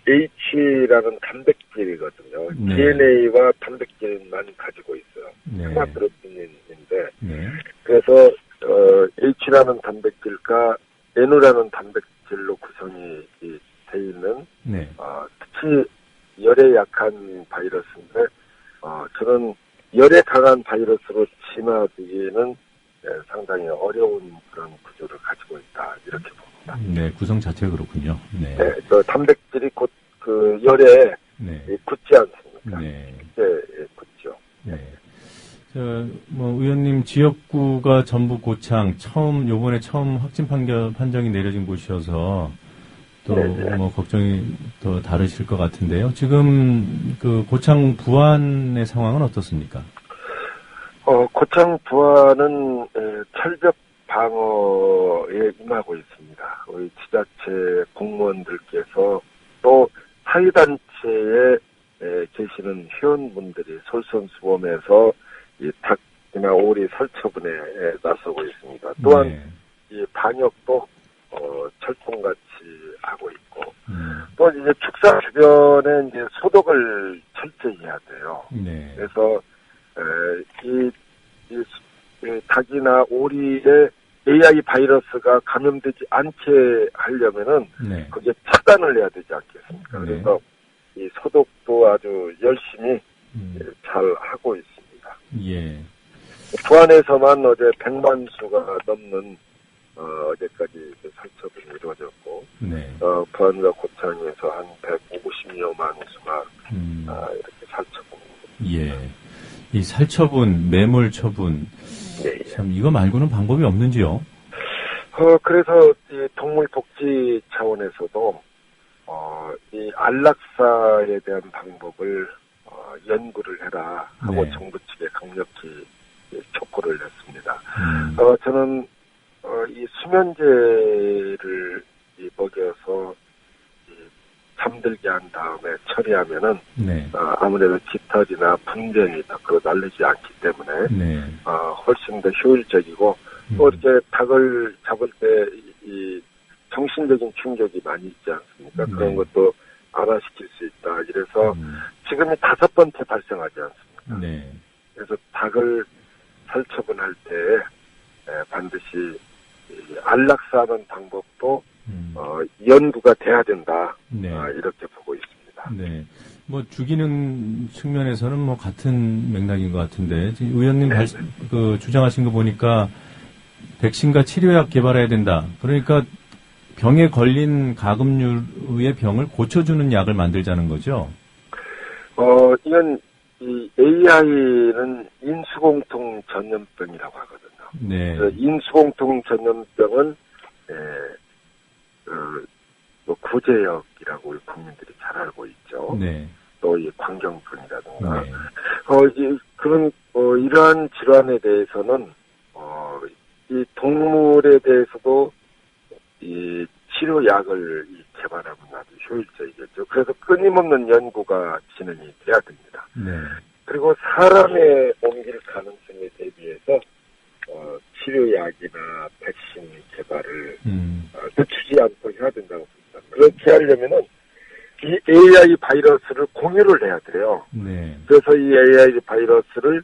P: H라는 단백질이거든요.
C: 네.
P: DNA와 단백질만 가지고 있어요.
C: 네.
P: 헤마트로핀인데
C: 네.
P: 그래서 H라는 단백질과 N라는 단백질로 구성이 돼 있는
C: 네.
P: 특히 열에 약한 바이러스인데 저는 열에 강한 바이러스로 진화되기에는 상당히 어려운 그런 구조를 가지고 있다 이렇게 봅니다.
C: 네, 구성 자체가 그렇군요. 네.
P: 네, 단백질이 곧 그 열에 굳지 않습니까?
C: 네.
P: 굳죠.
C: 네. 의원님 지역구가 전북 고창 요번에 처음 확진 판정이 내려진 곳이어서 또 걱정이 더 다르실 것 같은데요. 지금 그 고창 부안의 상황은 어떻습니까?
P: 고창 부안은 철벽 방어에 임하고 있습니다. 우리 지자체 공무원들께서 또 사회단체 또한
C: 네.
P: 이 방역도 철통같이 하고 있고 또 이제 축사 주변에 이제 소독을 철저히 해야 돼요.
C: 네.
P: 그래서 이 닭이나 오리에 AI 바이러스가 감염되지 않게 하려면은
C: 네.
P: 그게 차단을 해야 되지 않겠습니까?
C: 네.
P: 그래서 이 소독도 아주 열심히 잘 하고 있습니다.
C: 예.
P: 부안에서만 어제 100만 수가 넘는 어제까지 살처분이 이루어졌고
C: 네.
P: 부안과 고창에서 한 150여만 수가 이렇게 살처분.
C: 예. 이 살처분, 매몰 처분.
P: 예.
C: 참 이거 말고는 방법이 없는지요?
P: 그래서 이 동물복지 차원에서도 이 안락사에 대한 방법을 연구를 해라 하고
C: 네.
P: 정부 측에 강력히 촉구를 했습니다. 저는 이 수면제를 먹여서 잠들게 한 다음에 처리하면은
C: 네.
P: 아무래도 깃털이나 분변이 밖으로 날리지 않기 때문에
C: 네.
P: 훨씬 더 효율적이고 또 이렇게 닭을 잡을 때 이 정신적인 충격이 많이 있지 않습니까? 그런 것도 완화시킬 수 있다. 이래서 지금이 5번째 발생하지 않습니까?
C: 네.
P: 그래서 닭을 살처분할 때 반드시 안락사하는 방법도 연구가 돼야 된다.
C: 네.
P: 이렇게 보고 있습니다.
C: 네. 뭐 죽이는 측면에서는 뭐 같은 맥락인 것 같은데 지금 의원님 주장하신 거 보니까 백신과 치료약 개발해야 된다. 그러니까 병에 걸린 가금류의 병을 고쳐주는 약을 만들자는 거죠.
P: 이건 이 AI는 인수공통 전염병이라고 하거든요.
C: 네.
P: 인수공통 전염병은 뭐 구제역이라고 우리 국민들이 잘 알고 있죠.
C: 네.
P: 또 이 광경병이라든가
C: 네.
P: 그런 이러한 질환에 대해서는 이 동물에 대해서도 이 치료약을 개발하면 아주 효율적이겠죠. 그래서 끊임없는 연구가 진행이 돼야 됩니다.
C: 네.
P: 그리고 사람에 옮길 가능성에 대비해서 치료약이나 백신 개발을 늦추지 않고 해야 된다고 봅니다. 그렇게 하려면은 이 AI 바이러스를 공유를 해야 돼요.
C: 네.
P: 그래서 이 AI 바이러스를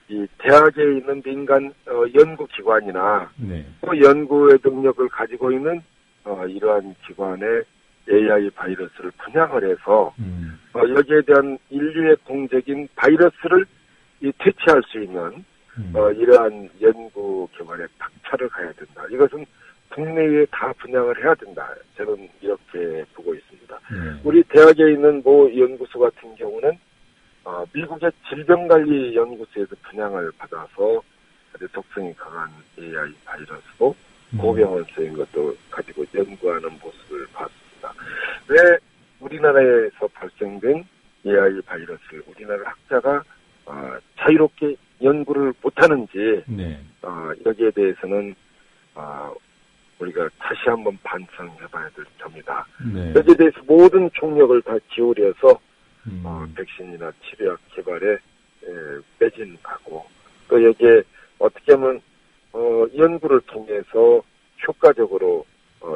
P: 이 대학에 있는 민간 연구기관이나
C: 네.
P: 또 연구의 능력을 가지고 있는 이러한 기관에 AI 바이러스를 분양을 해서 여기에 대한 인류의 공적인 바이러스를 퇴치할 수 있는 이러한 연구 개발에 박차를 가야 된다. 이것은 국내에 다 분양을 해야 된다. 저는 이렇게 보고 있습니다. 우리 대학에 있는 모 연구소 같은 경우는 미국의 질병관리연구소에서 분양을 받아서 아주 독성이 강한 AI 바이러스고 고병원성인 것도 가지고 연구하는 모습을 봤습니다. 왜 우리나라에서 발생된 AI 바이러스를 우리나라 학자가 자유롭게 연구를 못하는지
C: 네.
P: 여기에 대해서는 우리가 다시 한번 반성해봐야 될 점이다.
C: 네.
P: 여기에 대해서 모든 총력을 다 기울여서 백신이나 치료약 개발에 매진하고 또 여기에 어떻게 하면 연구를 통해서 효과적으로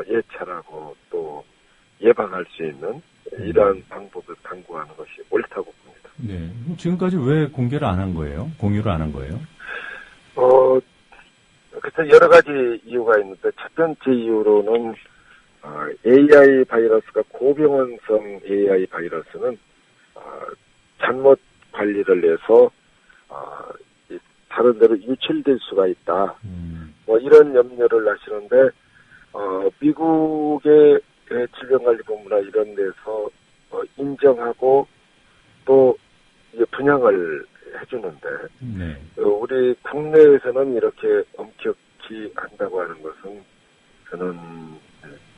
P: 예찰하고 또 예방할 수 있는 이러한 방법을 강구하는 것이 옳다고 봅니다.
C: 네. 지금까지 왜 공개를 안 한 거예요? 공유를 안 한 거예요?
P: 그래서 여러 가지 이유가 있는데 첫 번째 이유로는 AI 바이러스가 고병원성 AI 바이러스는 잘못 관리를 해서 다른 데로 유출될 수가 있다. 뭐 이런 염려를 하시는데 미국의 질병관리본부나 이런 데서 인정하고 또 이제 분양을 해주는데
C: 네.
P: 우리 국내에서는 이렇게 엄격히 한다고 하는 것은 저는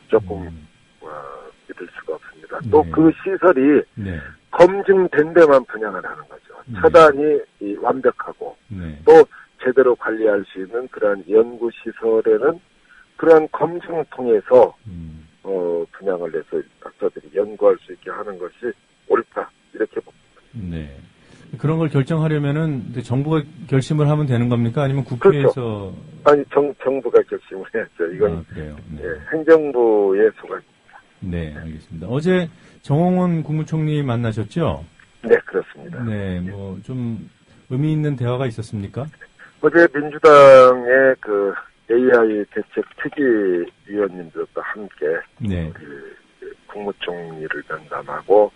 P: 조금 믿을 수가 없습니다. 또 그 시설이 검증된 데만 분양을 하는 거죠. 처단이 완벽하고 또 제대로 관리할 수 있는 그러한 연구시설에는 그러한 검증을 통해서 분양을 해서 학자들이 연구할 수 있게 하는 것이 옳다 이렇게 봅니다.
C: 네. 그런 걸 결정하려면은 이제 정부가 결심을 하면 되는 겁니까? 아니면 국회에서?
P: 그렇죠. 아니, 정부가 결심을 해야죠. 이건
C: 그래요. 네.
P: 예, 행정부의 소관입니다.
C: 네, 알겠습니다. 어제 정홍원 국무총리 만나셨죠?
P: 네, 그렇습니다.
C: 네, 뭐 좀 의미 있는 대화가 있었습니까?
P: 어제 민주당의 그 AI 대책 특위위원님들과 함께
C: 네.
P: 국무총리를 면담하고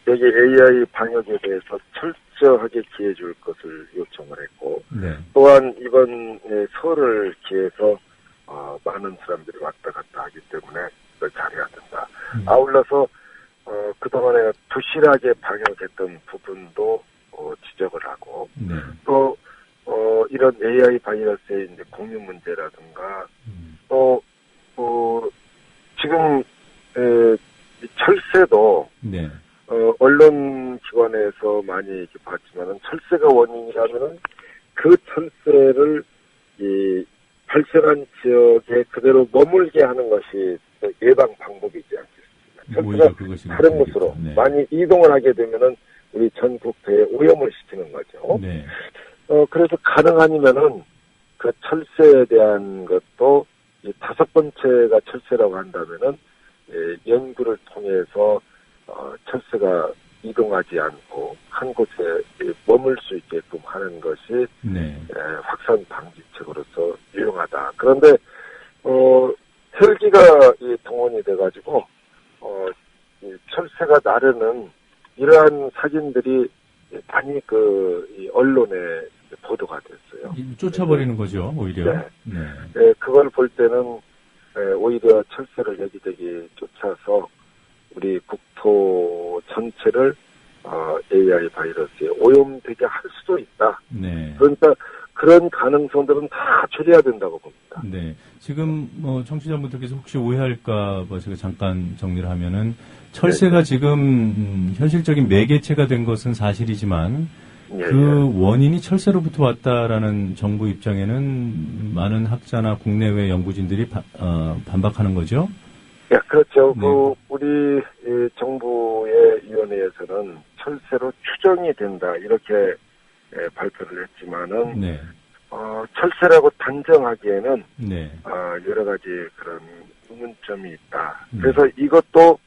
P: 여기 AI 방역에 대해서 철저하게 기해줄 것을 요청을 했고
C: 네.
P: 또한 이번 설을 기해서 많은 사람들이 왔다 갔다 하기 때문에 이걸 잘해야 된다. 아울러서 그동안에 부실하게 방역했던 부분도 지적을 하고
C: 네.
P: 또 이런 AI 바이러스의 이제 공유 문제라든가 또 지금 철새도
C: 네.
P: 언론 기관에서 많이 이렇게 봤지만은 철새가 원인이라면은 그 철새를 이 발생한 지역에 그대로 머물게 하는 것이 예방 방법이지 않겠습니까? 철새가 다른 곳으로
C: 네.
P: 많이 이동을 하게 되면은 우리 전 국토에 오염을 시키는 거죠.
C: 네.
P: 그래서 가능하면은 그 철새에 대한 것도 이 5번째가 철새라고 한다면은 연구를 통해서 철새가 이동하지 않고 한 곳에 머물 수 있게끔 하는 것이
C: 네.
P: 확산 방지책으로서 유용하다. 그런데 헬기가 동원이 돼가지고 이 철새가 나르는 이러한 사진들이 많이 이 언론에 보도가 됐어요.
C: 쫓아버리는 거죠, 오히려.
P: 네. 네, 그걸 볼 때는 오히려 철새를 여기저기 쫓아서 우리 국토 전체를 AI 바이러스에 오염되게 할 수도 있다.
C: 네.
P: 그러니까 그런 가능성들은 다 처리해야 된다고 봅니다.
C: 네. 지금 청취자분들께서 혹시 오해할까 봐 제가 잠깐 정리를 하면은 철새가
P: 네.
C: 지금 현실적인 매개체가 된 것은 사실이지만
P: 예,
C: 그 원인이 철새로부터 왔다라는 정부 입장에는 많은 학자나 국내외 연구진들이 반박하는 거죠.
P: 네, 그렇죠.
C: 네.
P: 우리 정부의 위원회에서는 철새로 추정이 된다 이렇게 발표를 했지만은
C: 네.
P: 철새라고 단정하기에는
C: 네.
P: 여러 가지 그런 의문점이 있다. 그래서 이것도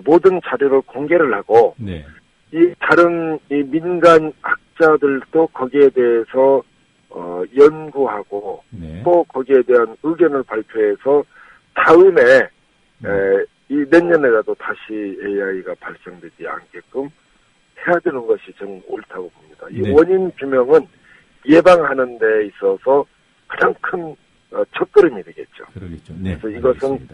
P: 모든 자료를 공개를 하고
C: 네.
P: 이 다른 이 민간 학자들도 거기에 대해서 연구하고
C: 네.
P: 또 거기에 대한 의견을 발표해서 다음에 이 내년에라도 다시 AI가 발생되지 않게끔 해야 되는 것이 저는 옳다고 봅니다. 이
C: 네.
P: 원인 규명은 예방하는 데 있어서 가장 큰 첫걸음이 되겠죠.
C: 그러겠죠. 네.
P: 그래서 이것은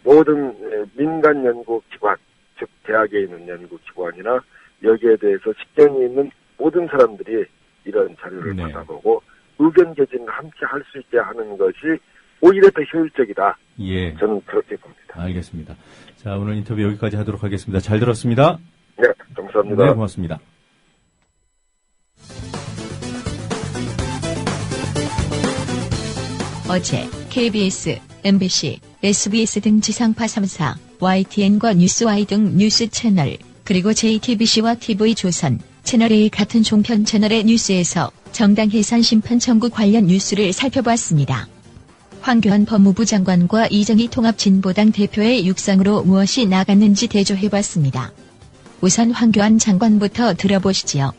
P: 모든 민간 연구기관, 즉 대학에 있는 연구기관이나 여기에 대해서 식견이 있는 모든 사람들이 이런 자료를 받아보고 의견 개진을 함께 할 수 있게 하는 것이 오히려 더 효율적이다.
C: 예.
P: 저는 그렇게 봅니다.
C: 알겠습니다. 자, 오늘 인터뷰 여기까지 하도록 하겠습니다. 잘 들었습니다.
P: 네, 감사합니다.
C: 네, 고맙습니다.
E: 어제 KBS, MBC, SBS 등 지상파 3사, YTN과 뉴스Y 등 뉴스 채널, 그리고 JTBC와 TV조선, 채널A 같은 종편 채널의 뉴스에서 정당 해산 심판 청구 관련 뉴스를 살펴봤습니다. 황교안 법무부 장관과 이정희 통합진보당 대표의 육상으로 무엇이 나갔는지 대조해봤습니다. 우선 황교안 장관부터 들어보시지요.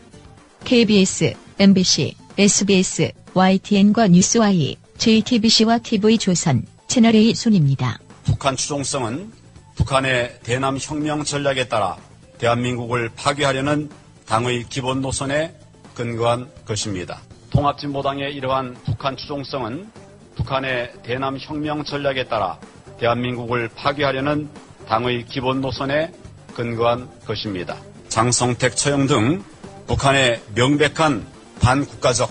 E: KBS, MBC, SBS, YTN과 뉴스Y, JTBC와 TV조선, 채널A 순입니다.
Q: 북한 추종성은 북한의 대남 혁명 전략에 따라 대한민국을 파괴하려는 당의 기본 노선에 근거한 것입니다. 통합진보당의 이러한 북한 추종성은 북한의 대남 혁명 전략에 따라 대한민국을 파괴하려는 당의 기본 노선에 근거한 것입니다. 장성택, 처형 등 북한의 명백한 반국가적,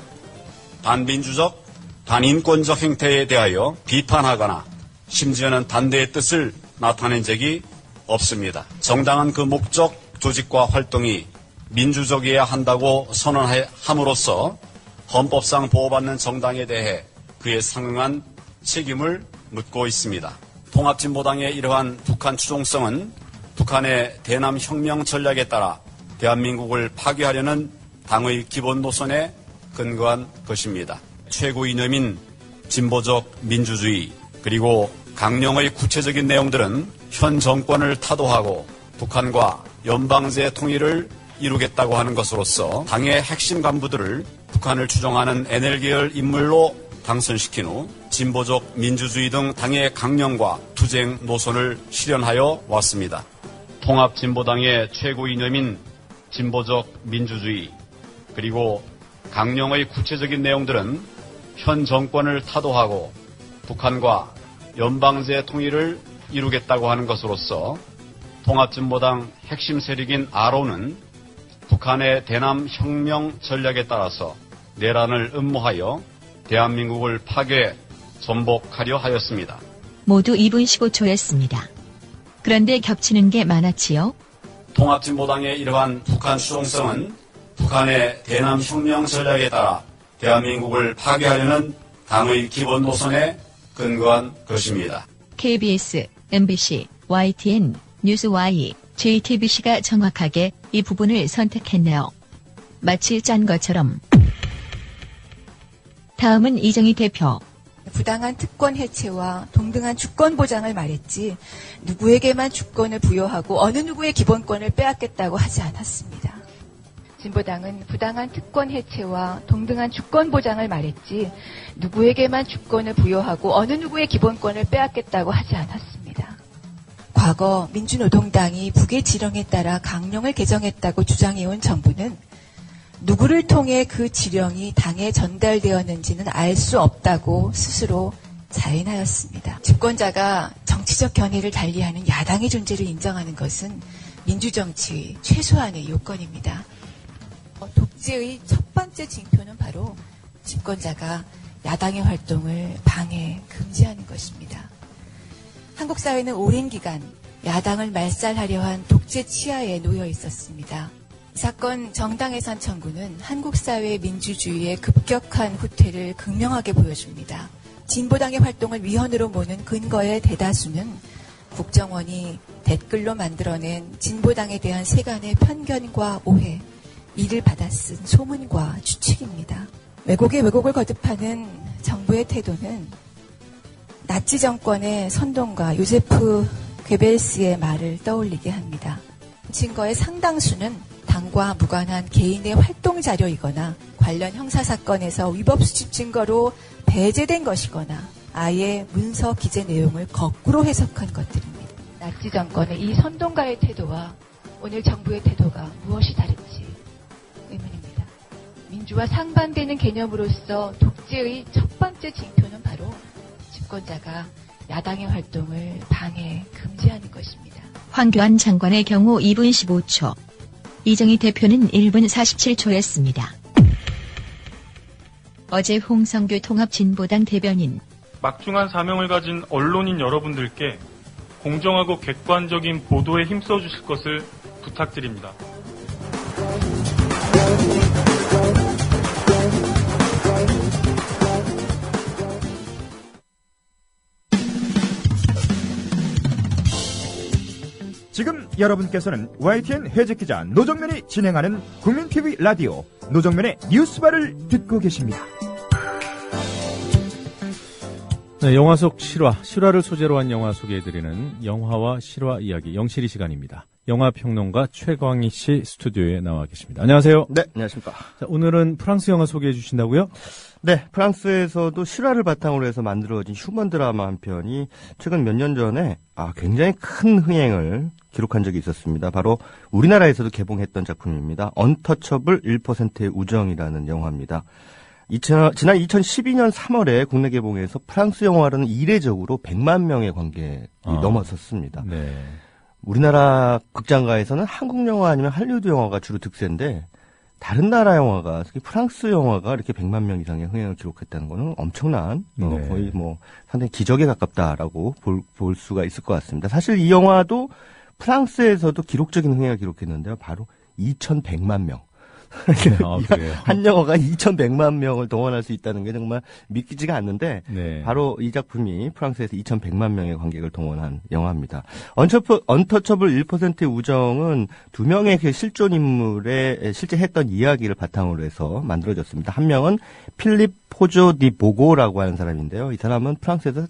Q: 반민주적, 반인권적 행태에 대하여 비판하거나 심지어는 반대의 뜻을 나타낸 적이 없습니다. 정당한 그 목적, 조직과 활동이 민주적이어야 한다고 선언함으로써 헌법상 보호받는 정당에 대해 그에 상응한 책임을 묻고 있습니다. 통합진보당의 이러한 북한 추종성은 북한의 대남 혁명 전략에 따라 대한민국을 파괴하려는 당의 기본 노선에 근거한 것입니다. 최고 이념인 진보적 민주주의 그리고 강령의 구체적인 내용들은 현 정권을 타도하고 북한과 연방제 통일을 이루겠다고 하는 것으로서 당의 핵심 간부들을 북한을 추종하는 NL계열 인물로 당선시킨 후 진보적 민주주의 등 당의 강령과 투쟁 노선을 실현하여 왔습니다. 통합진보당의 최고 이념인 진보적 민주주의 그리고 강령의 구체적인 내용들은 현 정권을 타도하고 북한과 연방제 통일을 이루겠다고 하는 것으로서 통합진보당 핵심 세력인 RO는 북한의 대남 혁명 전략에 따라서 내란을 음모하여 대한민국을 파괴, 전복하려 하였습니다.
E: 모두 2분 15초였습니다. 그런데 겹치는 게 많았지요?
Q: 통합진보당의 이러한 북한 추종성은 북한의 대남 혁명 전략에 따라 대한민국을 파괴하려는 당의 기본 노선에 근거한 것입니다.
E: KBS, MBC, YTN, 뉴스 Y, JTBC가 정확하게 이 부분을 선택했네요. 마치 짠 것처럼. 다음은 이정희 대표.
R: 부당한 특권 해체와 동등한 주권 보장을 말했지 누구에게만 주권을 부여하고 어느 누구의 기본권을 빼앗겠다고 하지 않았습니다. 진보당은 부당한 특권 해체와 동등한 주권 보장을 말했지 누구에게만 주권을 부여하고 어느 누구의 기본권을 빼앗겠다고 하지 않았습니다. 과거 민주노동당이 북의 지령에 따라 강령을 개정했다고 주장해온 정부는 누구를 통해 그 지령이 당에 전달되었는지는 알 수 없다고 스스로 자인하였습니다. 집권자가 정치적 견해를 달리하는 야당의 존재를 인정하는 것은 민주정치의 최소한의 요건입니다. 독재의 첫 번째 징표는 바로 집권자가 야당의 활동을 방해, 금지하는 것입니다. 한국 사회는 오랜 기간 야당을 말살하려 한 독재 치하에 놓여 있었습니다. 이 사건 정당해산 청구는 한국 사회의 민주주의의 급격한 후퇴를 극명하게 보여줍니다. 진보당의 활동을 위헌으로 모는 근거의 대다수는 국정원이 댓글로 만들어낸 진보당에 대한 세간의 편견과 오해, 이를 받아 쓴 소문과 추측입니다. 왜곡의 왜곡을 거듭하는 정부의 태도는 나치 정권의 선동가 요세프 괴벨스의 말을 떠올리게 합니다. 증거의 상당수는 당과 무관한 개인의 활동 자료이거나 관련 형사사건에서 위법 수집 증거로 배제된 것이거나 아예 문서 기재 내용을 거꾸로 해석한 것들입니다. 나치 정권의 이 선동가의 태도와 오늘 정부의 태도가 무엇이 다른지 의문입니다. 민주와 상반되는 개념으로서 독재의 첫 번째 징표는 바로 집권자가 야당의 활동을 방해, 금지하는 것입니다.
E: 황교안 장관의 경우 2분 15초. 이정희 대표는 1분 47초였습니다. 어제 홍성규 통합진보당 대변인.
J: 막중한 사명을 가진 언론인 여러분들께 공정하고 객관적인 보도에 힘써 주실 것을 부탁드립니다.
S: 지금 여러분께서는 YTN 해직기자 노정면이 진행하는 국민TV 라디오 노정면의 뉴스바를 듣고 계십니다.
C: 네, 영화 속 실화를 소재로 한 영화 소개해드리는 영화와 실화 이야기 영실이 시간입니다. 영화평론가 최광희 씨 스튜디오에 나와 계십니다. 안녕하세요.
T: 네, 안녕하십니까.
C: 자, 오늘은 프랑스 영화 소개해 주신다고요?
T: 네, 프랑스에서도 실화를 바탕으로 해서 만들어진 휴먼 드라마 한 편이 최근 몇 년 전에 굉장히 큰 흥행을 기록한 적이 있었습니다. 바로 우리나라에서도 개봉했던 작품입니다. 언터처블 1%의 우정이라는 영화입니다. 지난 2012년 3월에 국내 개봉해서 프랑스 영화로는 이례적으로 100만 명의 관객이 넘었었습니다.
C: 네.
T: 우리나라 극장가에서는 한국 영화 아니면 할리우드 영화가 주로 득세인데 다른 나라 영화가, 특히 프랑스 영화가 이렇게 100만 명 이상의 흥행을 기록했다는 것은 엄청난, 거의 상당히 기적에 가깝다라고 볼 수가 있을 것 같습니다. 사실 이 영화도 프랑스에서도 기록적인 흥행을 기록했는데요. 바로 2,100만 명.
C: 그래요?
T: 한 영화가 2,100만 명을 동원할 수 있다는 게 정말 믿기지가 않는데
C: 네.
T: 바로 이 작품이 프랑스에서 2,100만 명의 관객을 동원한 영화입니다. 언터처블 1%의 우정은 두 명의 그 실존 인물의 실제 했던 이야기를 바탕으로 해서 만들어졌습니다. 한 명은 필립 포조 디 보고라고 하는 사람인데요. 이 사람은 프랑스에서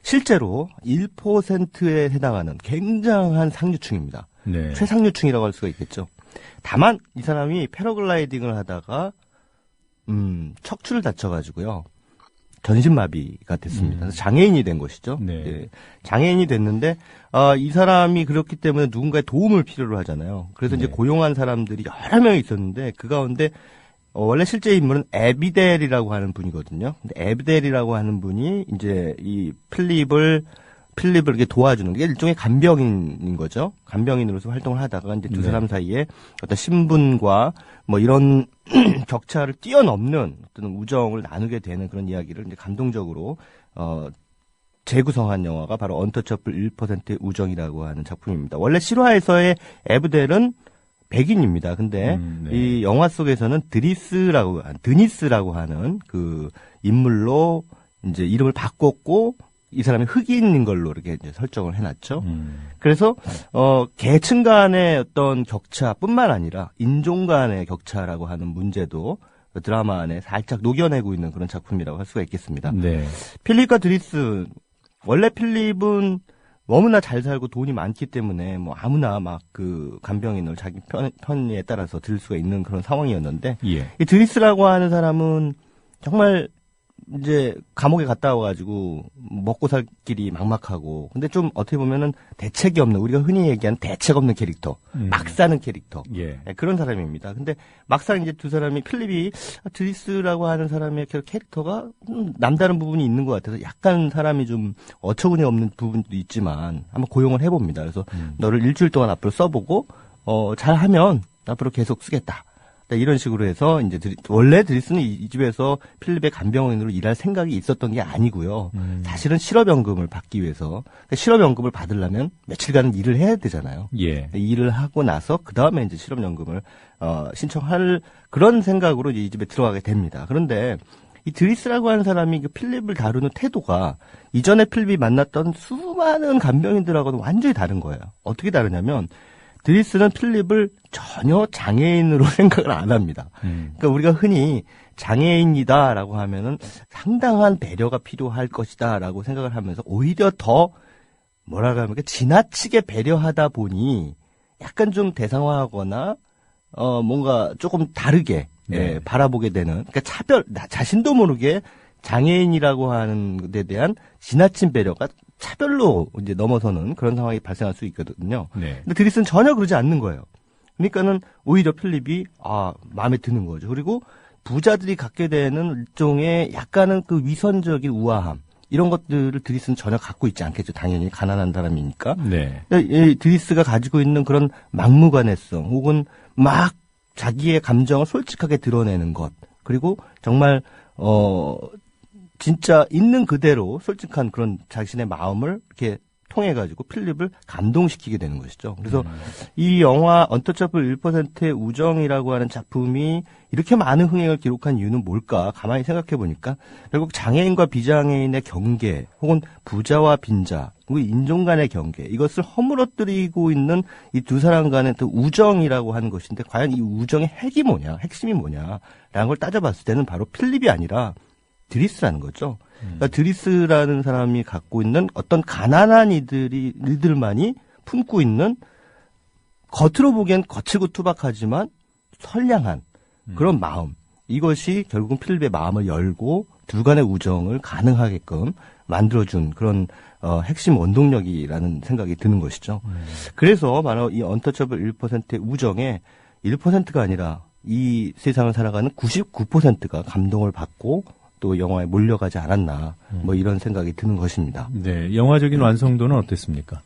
T: 실제로 1%에 해당하는 굉장한 상류층입니다.
C: 네.
T: 최상류층이라고 할 수가 있겠죠. 다만 이 사람이 패러글라이딩을 하다가 척추를 다쳐가지고요. 전신마비가 됐습니다. 그래서 장애인이 된 것이죠.
C: 네.
T: 네. 장애인이 됐는데 이 사람이 그렇기 때문에 누군가의 도움을 필요로 하잖아요. 그래서 이제 고용한 사람들이 여러 명이 있었는데 그 가운데 원래 실제 인물은 에비델이라고 하는 분이거든요. 근데 에비델이라고 하는 분이 이제 이 필립을 이렇게 도와주는 게 일종의 간병인인 거죠. 간병인으로서 활동을 하다가 이제 두 사람 사이에 어떤 신분과 뭐 이런 격차를 뛰어넘는 어떤 우정을 나누게 되는 그런 이야기를 이제 감동적으로 재구성한 영화가 바로 언터처블 1%의 우정이라고 하는 작품입니다. 원래 실화에서의 에브델은 백인입니다. 근데 이 영화 속에서는 드니스라고 하는 그 인물로 이제 이름을 바꿨고 이 사람이 흑인인 걸로 이렇게 이제 설정을 해놨죠. 그래서 계층 간의 어떤 격차뿐만 아니라 인종 간의 격차라고 하는 문제도 드라마 안에 살짝 녹여내고 있는 그런 작품이라고 할 수가 있겠습니다.
C: 네.
T: 필립과 드리스, 원래 필립은 너무나 잘 살고 돈이 많기 때문에 뭐 아무나 막 그 간병인을 자기 편에 따라서 들을 수가 있는 그런 상황이었는데
C: 예.
T: 이 드리스라고 하는 사람은 정말 이제 감옥에 갔다 와가지고 먹고 살 길이 막막하고 근데 좀 어떻게 보면은 대책이 없는 우리가 흔히 얘기하는 대책 없는 캐릭터 막 사는 캐릭터
C: 예.
T: 네, 그런 사람입니다. 근데 막상 이제 두 사람이 필립이 드리스라고 하는 사람의 캐릭터가 남다른 부분이 있는 것 같아서 약간 사람이 좀 어처구니 없는 부분도 있지만 한번 고용을 해봅니다. 그래서 너를 일주일 동안 앞으로 써보고 잘하면 앞으로 계속 쓰겠다. 이런 식으로 해서 이제 원래 드리스는 이 집에서 필립의 간병인으로 일할 생각이 있었던 게 아니고요. 사실은 실업연금을 받기 위해서 실업연금을 받으려면 며칠간은 일을 해야 되잖아요.
C: 예.
T: 일을 하고 나서 그 다음에 이제 실업연금을 신청할 그런 생각으로 이제 이 집에 들어가게 됩니다. 그런데 이 드리스라고 하는 사람이 그 필립을 다루는 태도가 이전에 필립이 만났던 수많은 간병인들하고는 완전히 다른 거예요. 어떻게 다르냐면 드리스는 필립을 전혀 장애인으로 생각을 안 합니다. 그러니까 우리가 흔히 장애인이다라고 하면은 상당한 배려가 필요할 것이다라고 생각을 하면서 오히려 더 뭐랄까 하면 지나치게 배려하다 보니 약간 좀 대상화하거나 뭔가 조금 다르게 예, 바라보게 되는 그러니까 나 자신도 모르게 장애인이라고 하는 데 대한 지나친 배려가 차별로 이제 넘어서는 그런 상황이 발생할 수 있거든요.
C: 네.
T: 근데 드리스는 전혀 그러지 않는 거예요. 그러니까는 오히려 필립이 마음에 드는 거죠. 그리고 부자들이 갖게 되는 일종의 약간은 그 위선적인 우아함 이런 것들을 드리스는 전혀 갖고 있지 않겠죠. 당연히 가난한 사람이니까.
C: 네.
T: 이 드리스가 가지고 있는 그런 막무가내성 혹은 막 자기의 감정을 솔직하게 드러내는 것 그리고 정말 진짜 있는 그대로 솔직한 그런 자신의 마음을 이렇게 통해가지고 필립을 감동시키게 되는 것이죠. 그래서 이 영화 언터처블 1%의 우정이라고 하는 작품이 이렇게 많은 흥행을 기록한 이유는 뭘까? 가만히 생각해 보니까 결국 장애인과 비장애인의 경계 혹은 부자와 빈자 그리고 인종 간의 경계 이것을 허물어뜨리고 있는 이 두 사람 간의 또 우정이라고 하는 것인데 과연 이 우정의 핵이 뭐냐? 핵심이 뭐냐라는 걸 따져봤을 때는 바로 필립이 아니라 드리스라는 거죠. 그러니까 드리스라는 사람이 갖고 있는 어떤 가난한 이들만이 품고 있는 겉으로 보기엔 거칠고 투박하지만 선량한 그런 마음. 이것이 결국은 필립의 마음을 열고 둘 간의 우정을 가능하게끔 만들어준 그런 핵심 원동력이라는 생각이 드는 것이죠. 그래서 바로 이 언터처블 1%의 우정에 1%가 아니라 이 세상을 살아가는 99%가 감동을 받고 또 영화에 몰려가지 않았나 뭐 이런 생각이 드는 것입니다.
C: 네, 영화적인 완성도는 어땠습니까?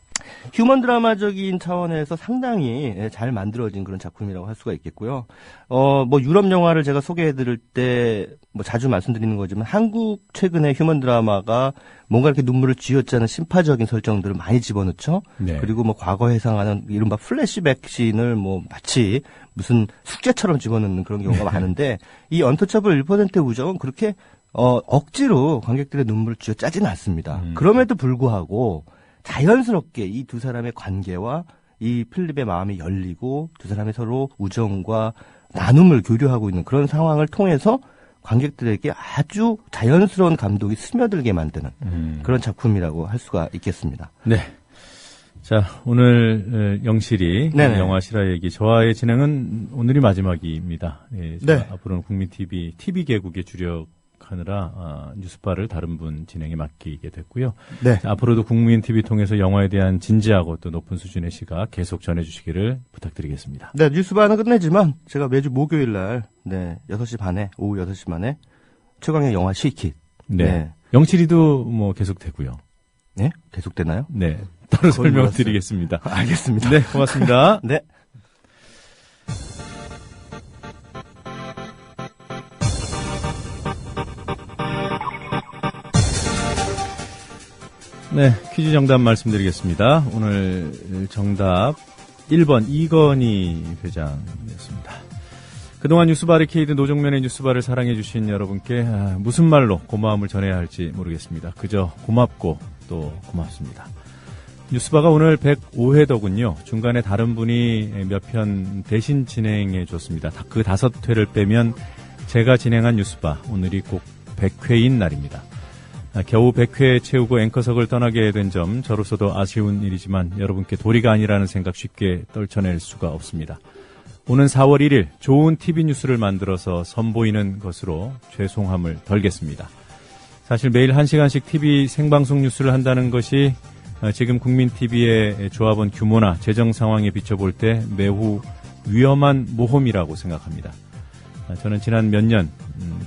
T: 휴먼 드라마적인 차원에서 상당히 잘 만들어진 그런 작품이라고 할 수가 있겠고요. 뭐 유럽 영화를 제가 소개해드릴 때 뭐 자주 말씀드리는 거지만 한국 최근의 휴먼 드라마가 뭔가 이렇게 눈물을 쥐어짜는 않은 심파적인 설정들을 많이 집어넣죠.
C: 네.
T: 그리고 뭐 과거 해상하는 이른바 플래시백 씬을 뭐 마치 무슨 숙제처럼 집어넣는 그런 경우가 많은데 이 언터처블 1%의 우정은 그렇게 억지로 관객들의 눈물을 쥐어 짜지는 않습니다. 그럼에도 불구하고 자연스럽게 이 두 사람의 관계와 이 필립의 마음이 열리고 두 사람이 서로 우정과 나눔을 교류하고 있는 그런 상황을 통해서 관객들에게 아주 자연스러운 감동이 스며들게 만드는 그런 작품이라고 할 수가 있겠습니다.
C: 네. 자, 오늘 영실이
T: 네네.
C: 영화 실화 얘기 저와의 진행은 오늘이 마지막입니다. 네,
T: 네.
C: 앞으로는 국민TV TV 개국에 주력하느라 뉴스바를 다른 분 진행에 맡기게 됐고요.
T: 네.
C: 자, 앞으로도 국민TV 통해서 영화에 대한 진지하고 또 높은 수준의 시각 계속 전해주시기를 부탁드리겠습니다.
T: 네, 뉴스바는 끝내지만 제가 매주 목요일 날 6시 반에 오후 6시 반에 최강의 영화 시킷.
C: 네. 영실이도 뭐 계속 되고요.
T: 네? 계속되나요?
C: 네. 따로 설명드리겠습니다.
T: 알겠습니다.
C: 네, 고맙습니다.
T: 네.
C: 네, 퀴즈 정답 말씀드리겠습니다. 오늘 정답 1번 이건희 회장이었습니다. 그동안 뉴스 바리케이드 노정면의 뉴스바를 사랑해주신 여러분께 무슨 말로 고마움을 전해야 할지 모르겠습니다. 그저 고맙고 또 고맙습니다. 뉴스바가 오늘 105회더군요. 중간에 다른 분이 몇 편 대신 진행해 줬습니다. 그 5회를 빼면 제가 진행한 뉴스바 오늘이 꼭 100회인 날입니다. 겨우 100회 채우고 앵커석을 떠나게 된 점 저로서도 아쉬운 일이지만 여러분께 도리가 아니라는 생각 쉽게 떨쳐낼 수가 없습니다. 오는 4월 1일 좋은 TV 뉴스를 만들어서 선보이는 것으로 죄송함을 덜겠습니다. 사실 매일 1시간씩 TV 생방송 뉴스를 한다는 것이 지금 국민TV의 조합원 규모나 재정 상황에 비춰볼 때 매우 위험한 모험이라고 생각합니다. 저는 지난 몇 년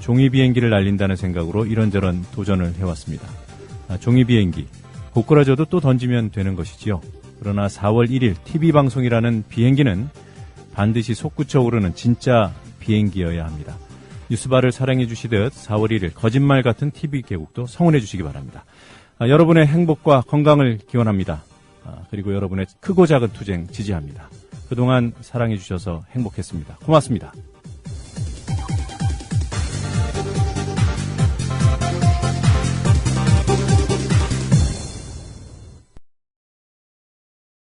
C: 종이 비행기를 날린다는 생각으로 이런저런 도전을 해왔습니다. 종이 비행기, 고꾸라져도 또 던지면 되는 것이지요. 그러나 4월 1일 TV방송이라는 비행기는 반드시 솟구쳐 오르는 진짜 비행기여야 합니다. 뉴스바를 사랑해 주시듯 4월 1일 거짓말 같은 TV 개국도 성원해 주시기 바랍니다. 여러분의 행복과 건강을 기원합니다. 그리고 여러분의 크고 작은 투쟁 지지합니다. 그동안 사랑해 주셔서 행복했습니다. 고맙습니다.